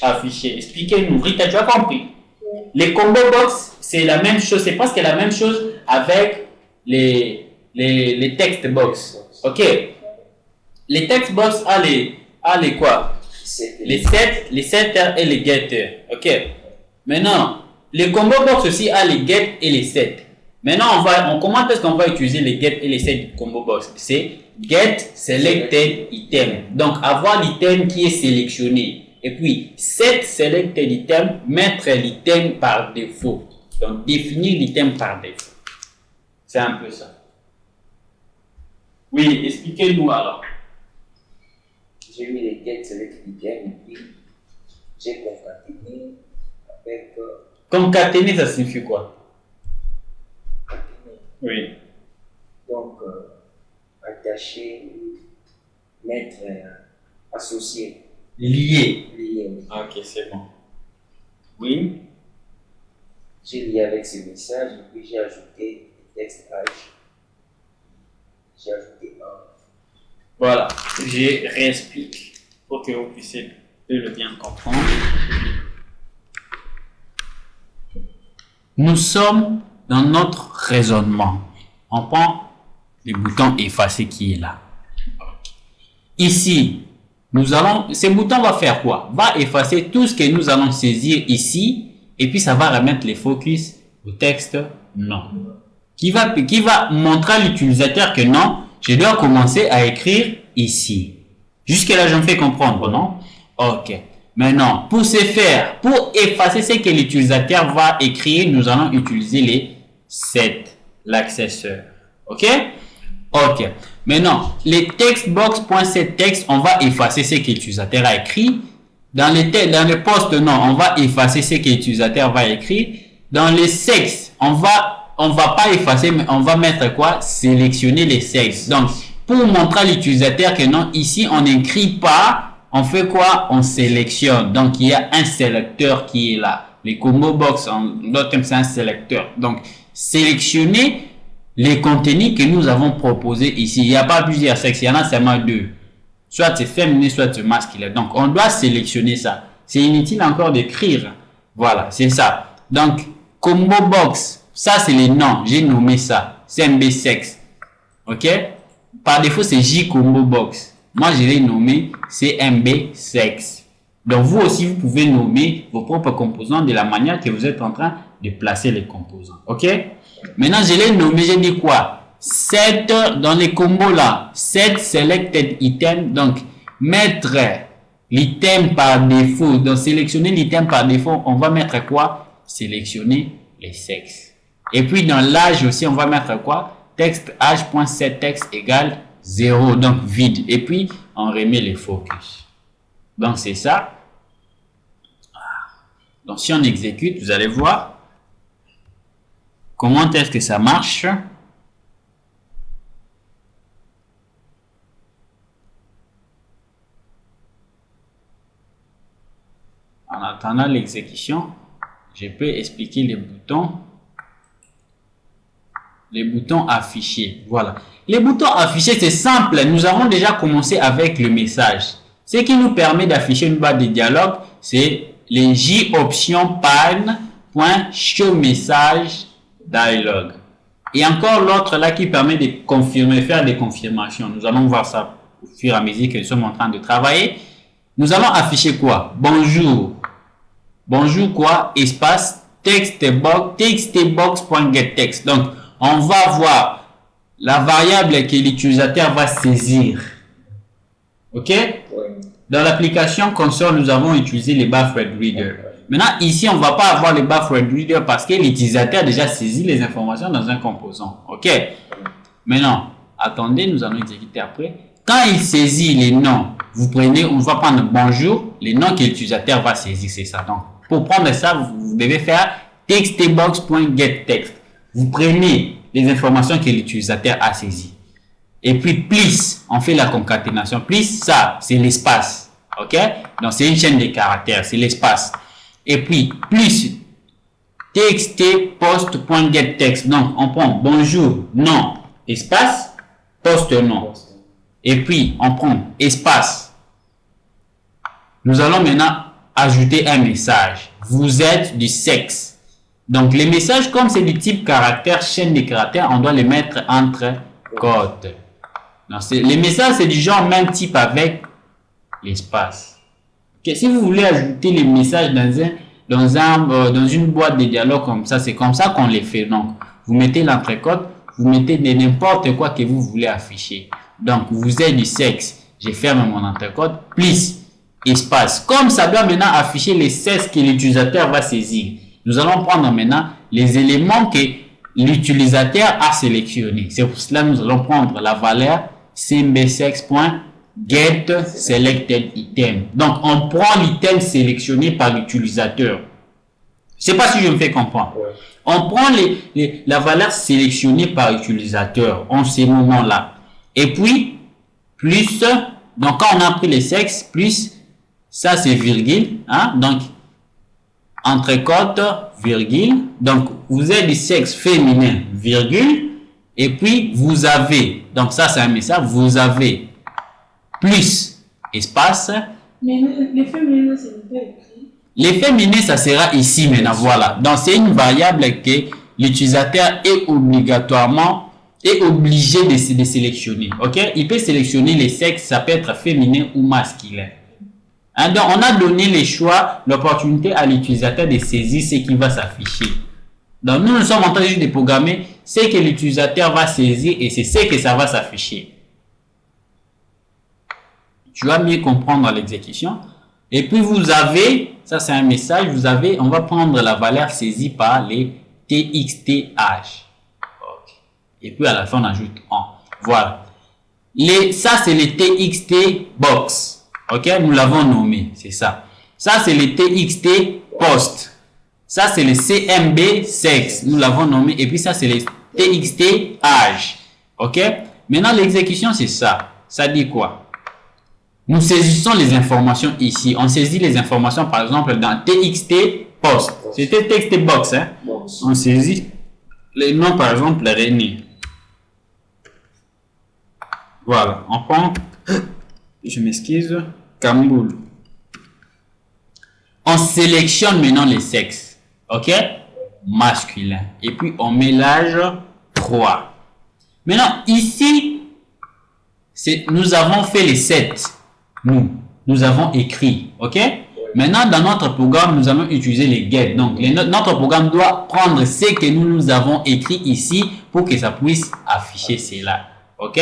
afficher. Expliquez-nous. Rita, tu as compris? Les combo box, c'est la même chose. C'est presque la même chose avec les text box. Ok. Les text box a les quoi? Les setters et les getters. Ok. Maintenant, les combo box aussi a les get et les set. Maintenant, comment est-ce qu'on va utiliser les get et les set du combo box? C'est get selected item. Donc, avoir l'item qui est sélectionné. Et puis, set selected item, mettre l'item par défaut. Donc, définir l'item par défaut. C'est un peu ça. Oui, expliquez-nous alors. J'ai mis les get selected item et puis j'ai concaténé avec. Concaténer, ça signifie quoi? Oui. Donc, attacher, mettre, associer. Lié. Lié. Ok, c'est bon. Oui. J'ai lié avec ce message et puis j'ai ajouté le texte H. J'ai ajouté un. Voilà. Je réexplique pour que vous puissiez le bien comprendre. Nous sommes dans notre raisonnement. On prend le bouton effacer qui est là. Ici, ce bouton va faire quoi? Va effacer tout ce que nous allons saisir ici et puis ça va remettre les focus au texte non. Qui va montrer à l'utilisateur que non, je dois commencer à écrire ici. Jusque là, je me fais comprendre, non? Ok. Maintenant, pour ce faire, pour effacer ce que l'utilisateur va écrire, nous allons utiliser les set, l'accesseur. Ok? Ok. Maintenant, les textbox.setText, on va effacer ce que l'utilisateur a écrit. Dans les postes, non, on va effacer ce que l'utilisateur va écrire. Dans les sexes, on va pas effacer, mais on va mettre quoi? Sélectionner les sexes. Donc, pour montrer à l'utilisateur que non, ici, on n'écrit pas. On fait quoi? On sélectionne. Donc, il y a un sélecteur qui est là. Les combo box, en d'autres termes, c'est un sélecteur. Donc, sélectionner les contenus que nous avons proposés ici. Il n'y a pas plusieurs sexes, il y en a seulement deux. Soit c'est féminin, soit c'est masculin. Donc, on doit sélectionner ça. C'est inutile encore d'écrire. Voilà, c'est ça. Donc, combo box, ça c'est les noms. J'ai nommé ça. CMB sexe. Ok? Par défaut, c'est J combo box. Moi, je l'ai nommé CMB sexe. Donc, vous aussi, vous pouvez nommer vos propres composants de la manière que vous êtes en train de placer les composants. Ok? Maintenant, je l'ai nommé, j'ai dit quoi? set dans les combos là, set selected item, donc mettre l'item par défaut, donc sélectionner l'item par défaut, on va mettre quoi? Sélectionner les sexes. Et puis dans l'âge aussi, on va mettre quoi? Texte âge.setText égale 0, donc vide. Et puis on remet les focus. Donc c'est ça. Donc si on exécute, vous allez voir comment est-ce que ça marche. En attendant l'exécution, je peux expliquer les boutons. Les boutons affichés. Voilà. Les boutons affichés, c'est simple. Nous avons déjà commencé avec le message. Ce qui nous permet d'afficher une barre de dialogue, c'est les J-options pan.show message dialogue. Et encore l'autre là qui permet de confirmer, faire des confirmations. Nous allons voir ça au fur et à mesure que nous sommes en train de travailler. Nous allons afficher quoi? Bonjour. Bonjour quoi? Espace textbox.getText. Donc, on va voir la variable que l'utilisateur va saisir. OK? Dans l'application console, nous avons utilisé les BuzzFeedReader. Maintenant, ici, on ne va pas avoir les BuzzFeedReader parce que l'utilisateur a déjà saisi les informations dans un composant. OK? Maintenant, attendez, nous allons exécuter après. Quand il saisit les noms, vous prenez, on va prendre bonjour, les noms que l'utilisateur va saisir, c'est ça. Donc, pour prendre ça, vous devez faire textbox.getText. Vous prenez les informations que l'utilisateur a saisies. Et puis, plus, on fait la concaténation. Plus, ça, c'est l'espace. OK? Donc, c'est une chaîne de caractères, c'est l'espace. Et puis, plus, txt-post.getText. Donc, on prend bonjour, nom, espace, post, nom. Et puis, on prend espace. Nous allons maintenant ajouter un message. Vous êtes du sexe. Donc, les messages, comme c'est du type caractère, chaîne de caractères, on doit les mettre entre codes. Les messages, c'est du genre même type avec l'espace. Okay, si vous voulez ajouter les messages dans une boîte de dialogue comme ça, c'est comme ça qu'on les fait. Donc, vous mettez l'entrecôte, vous mettez n'importe quoi que vous voulez afficher. Donc, vous êtes du sexe. Je ferme mon entrecôte, plus espace. Comme ça doit maintenant afficher les sexes que l'utilisateur va saisir. Nous allons prendre maintenant les éléments que l'utilisateur a sélectionnés. C'est pour cela que nous allons prendre la valeur cmbsex.getSelectedItem. Donc, on prend l'item sélectionné par l'utilisateur. Je ne sais pas si je me fais comprendre. Ouais. On prend la valeur sélectionnée par l'utilisateur en ces moments-là. Et puis, plus, donc quand on a pris les sexes, plus, ça c'est virgule, hein, donc, entrecôte, virgule, donc vous êtes du sexe féminin, virgule, et puis vous avez, donc ça c'est un message, vous avez plus espace. Mais les féminins, c'est pas écrit. Les féminins, ça sera ici maintenant, voilà. Donc c'est une variable que l'utilisateur est obligé de sélectionner, ok? Il peut sélectionner les sexes, ça peut être féminin ou masculin. Hein, donc, on a donné les choix, l'opportunité à l'utilisateur de saisir ce qui va s'afficher. Donc, nous sommes en train juste de programmer ce que l'utilisateur va saisir et c'est ce que ça va s'afficher. Tu vas mieux comprendre l'exécution. Et puis, vous avez, ça c'est un message, vous avez, on va prendre la valeur saisie par les txth. Okay. Et puis, à la fin, on ajoute 1. Voilà. Ça, c'est les txt box. Ok, nous l'avons nommé, c'est ça. Ça, c'est le txt post. Ça, c'est le cmb sex. Nous l'avons nommé. Et puis, ça, c'est le txt âge. Ok, maintenant, l'exécution, c'est ça. Ça dit quoi? Nous saisissons les informations ici. On saisit les informations, par exemple, dans txt post. C'était text box. Hein? On saisit les noms, par exemple, René. Voilà, on prend. Je m'excuse. Kamboul. On sélectionne maintenant les sexes. OK? Masculin. Et puis, on mélange 3. Maintenant, ici, nous avons fait les 7. Nous avons écrit. OK? Maintenant, dans notre programme, nous allons utiliser les get. Donc, notre programme doit prendre ce que nous avons écrit ici pour que ça puisse afficher cela. OK?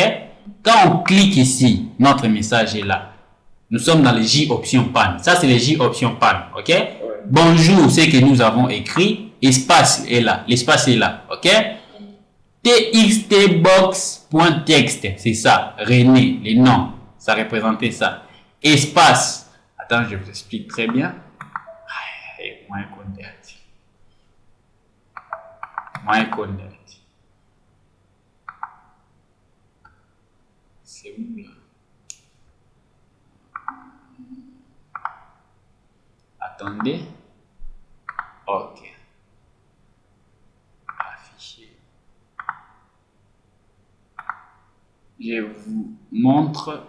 Quand on clique ici, notre message est là. Nous sommes dans les J option pan. Ça, c'est les J option pan. OK? Bonjour, c'est que nous avons écrit. Espace est là. L'espace est là. OK? txtbox.txt. C'est ça. René, les noms. Ça représentait ça. Espace. Attends, je vous explique très bien. C'est où là? Attendez. OK. Afficher. Je vous montre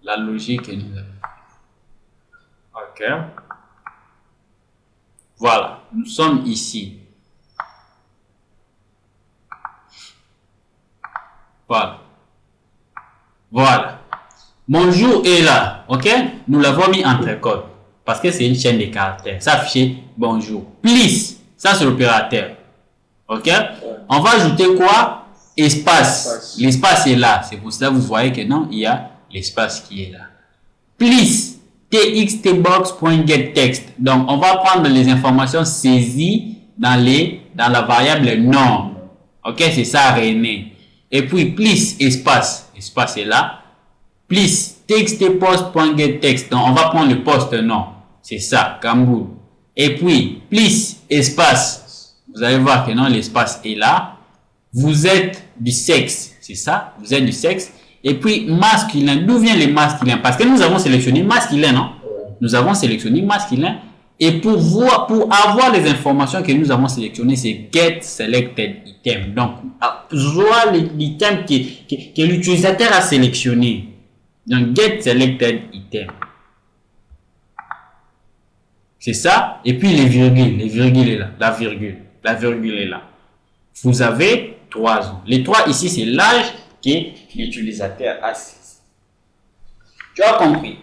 la logique que nous avons. OK. Voilà. Nous sommes ici. Voilà. Voilà. Bonjour est là. OK. Nous l'avons mis entre codes. Parce que c'est une chaîne de caractères. Ça affiche bonjour. Please. Ça c'est l'opérateur. OK. On va ajouter quoi? Espace. L'espace est là. C'est pour cela que vous voyez que non, il y a l'espace qui est là. Please. txtbox.getText. Donc, on va prendre les informations saisies dans la variable nom. OK, c'est ça, René. Et puis, please, espace. Espace est là. Please, txtpost.getText. Donc, on va prendre le poste nom. C'est ça, Gamboul. Et puis, please, espace. Vous allez voir que non, l'espace est là. Vous êtes du sexe. C'est ça, vous êtes du sexe. Et puis, masculin. D'où vient le masculin? Parce que nous avons sélectionné masculin, non? Nous avons sélectionné masculin. Et pour avoir les informations que nous avons sélectionnées, c'est get selected item. Donc, voir l'item que l'utilisateur a sélectionné. Donc, get selected item. C'est ça. Et puis, les virgules est là. La virgule est là. Vous avez 3 ans. Les 3 ici, c'est l'âge que l'utilisateur a saisi. Tu as compris?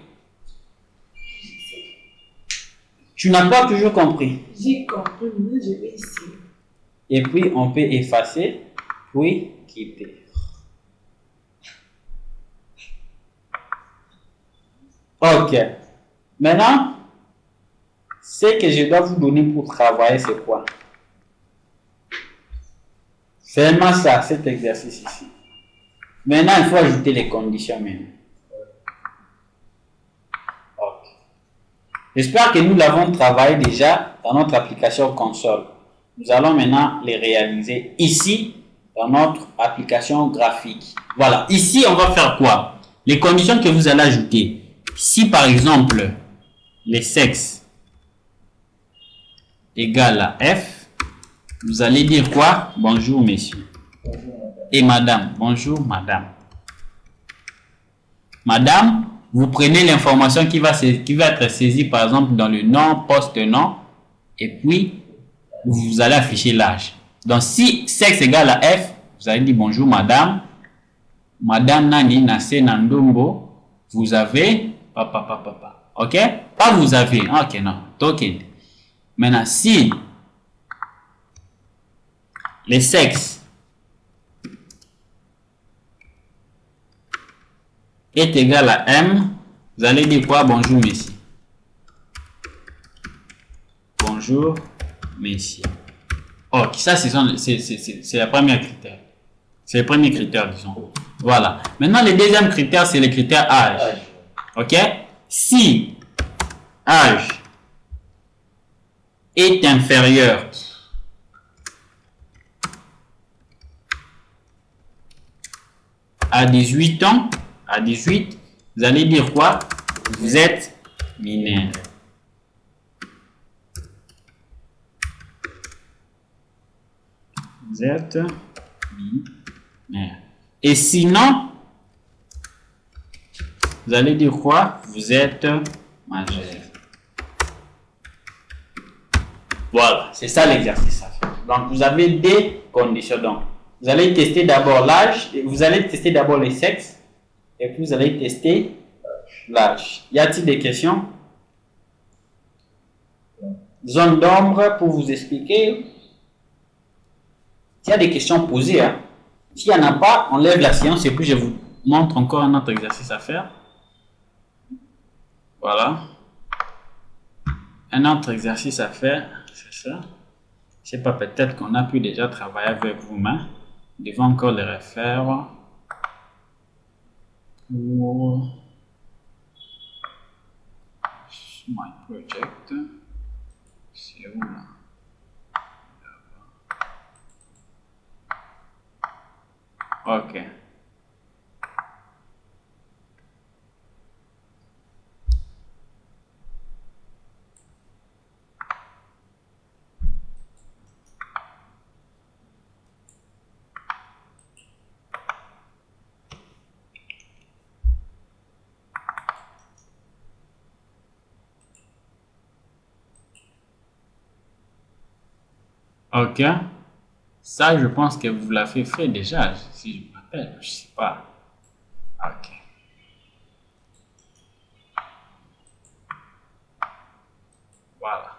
Tu n'as pas toujours compris. J'ai compris, mais je vais ici. Et puis, on peut effacer, puis quitter. OK. Maintenant, ce que je dois vous donner pour travailler, c'est quoi? Seulement ça, cet exercice ici. Maintenant, il faut ajouter les conditions maintenant. OK. J'espère que nous l'avons travaillé déjà dans notre application console. Nous allons maintenant les réaliser ici dans notre application graphique. Voilà. Ici, on va faire quoi? Les conditions que vous allez ajouter. Si par exemple, les sexes égale à F, vous allez dire quoi? Bonjour, messieurs. Et madame. Bonjour, madame. Madame, vous prenez l'information qui va être saisie, par exemple, dans le nom, poste-nom, et puis, vous allez afficher l'âge. Donc, si sexe égale à F, vous allez dire bonjour, madame. Madame Nani Nassé Nandombo, vous avez, papa. OK? Pas vous avez. OK, non. Token. Maintenant, si les sexes est égal à M, vous allez dire quoi? Bonjour, messieurs. Bonjour, messieurs. Ok, ça, c'est la première critère. C'est le premier critère, disons. Voilà. Maintenant, le deuxième critère, c'est le critère âge. OK? Si âge est inférieur à 18 ans, à 18, vous allez dire quoi? Vous êtes mineur. Vous êtes mineur. Et sinon, vous allez dire quoi? Vous êtes majeur. Voilà, c'est ça l'exercice à faire. Donc, vous avez des conditions. Donc, vous allez tester d'abord l'âge, vous allez tester d'abord les sexes, et puis vous allez tester l'âge. Y a-t-il des questions? zone d'ombre pour vous expliquer. S'il y a des questions posées, hein. S'il n'y en a pas, on lève la séance et puis je vous montre encore un autre exercice à faire. Voilà. Un autre exercice à faire, c'est ça. Je sais pas, peut-être qu'on a pu déjà travailler avec vous-même. Nous devons encore les refaire pour My Project. C'est où là? Ok. Ok. Ça, je pense que vous l'avez fait déjà, si je me rappelle. Je sais pas. Ok. Voilà.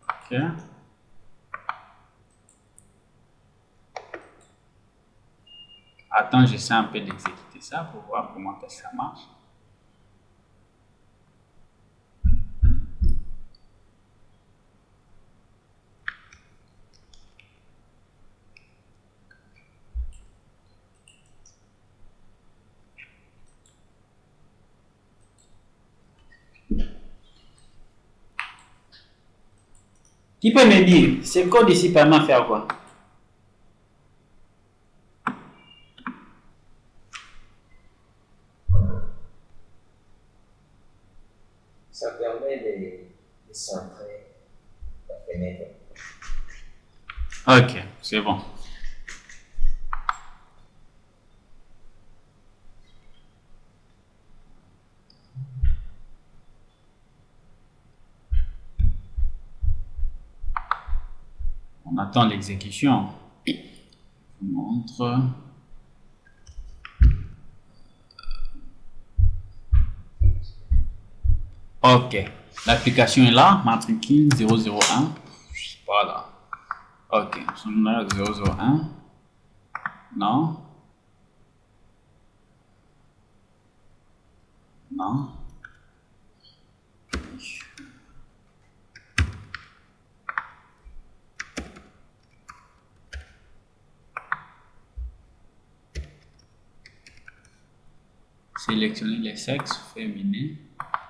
Ok. Attends, j'essaie un peu d'exécuter ça pour voir comment ça marche. Qui peut me dire, ce code ici permet de faire quoi? Ça permet de centrer la fenêtre. Ok, c'est bon. On attend l'exécution. Je vous montre. Ok. L'application est là. Matricule 001. Voilà. Ok. Son là 001. Non. Non. Sélectionnez les sexes féminins.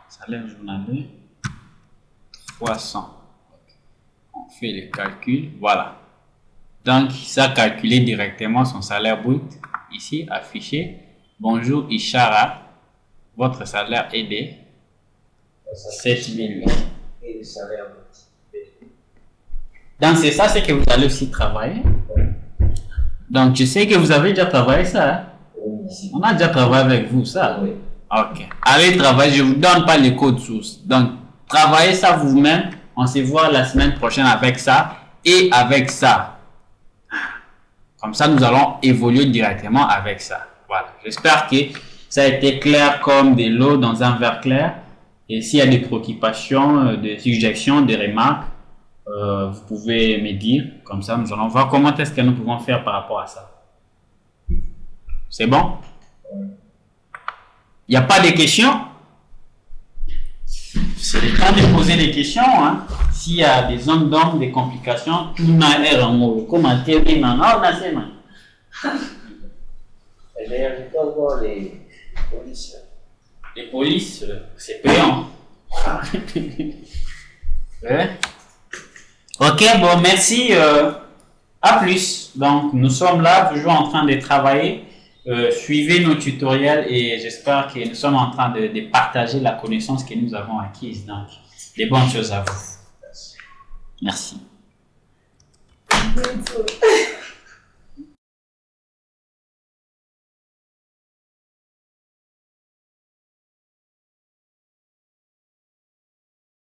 Salaire journalier 300. On fait les calculs. Voilà. Donc, ça a calculé directement son salaire brut. Ici, affiché. Bonjour Ishara. Votre salaire est de 7008. Et le salaire brut. Donc, c'est ça, c'est que vous allez aussi travailler. Donc, je sais que vous avez déjà travaillé ça. Hein? On a déjà travaillé avec vous, ça. Oui. Ok. Allez travailler. Je ne vous donne pas les codes sources. Donc, travaillez ça vous-même. On se voit la semaine prochaine avec ça et avec ça. Comme ça, nous allons évoluer directement avec ça. Voilà. J'espère que ça a été clair comme de l'eau dans un verre clair. Et s'il y a des préoccupations, des suggestions, des remarques, vous pouvez me dire. Comme ça, nous allons voir comment est-ce que nous pouvons faire par rapport à ça. C'est bon? Il n'y a pas de questions? C'est le temps de poser des questions. Hein? S'il y a des zones d'ombre, des complications, tout n'a est en haut. Comment tu es maintenant? Et d'ailleurs, je peux voir les polices. Les polices, c'est payant. Ouais. Ok, bon, merci. À plus. Donc, nous sommes là, toujours en train de travailler. Suivez nos tutoriels et j'espère que nous sommes en train de partager la connaissance que nous avons acquise. Donc, des bonnes choses à vous. Merci. Bientôt.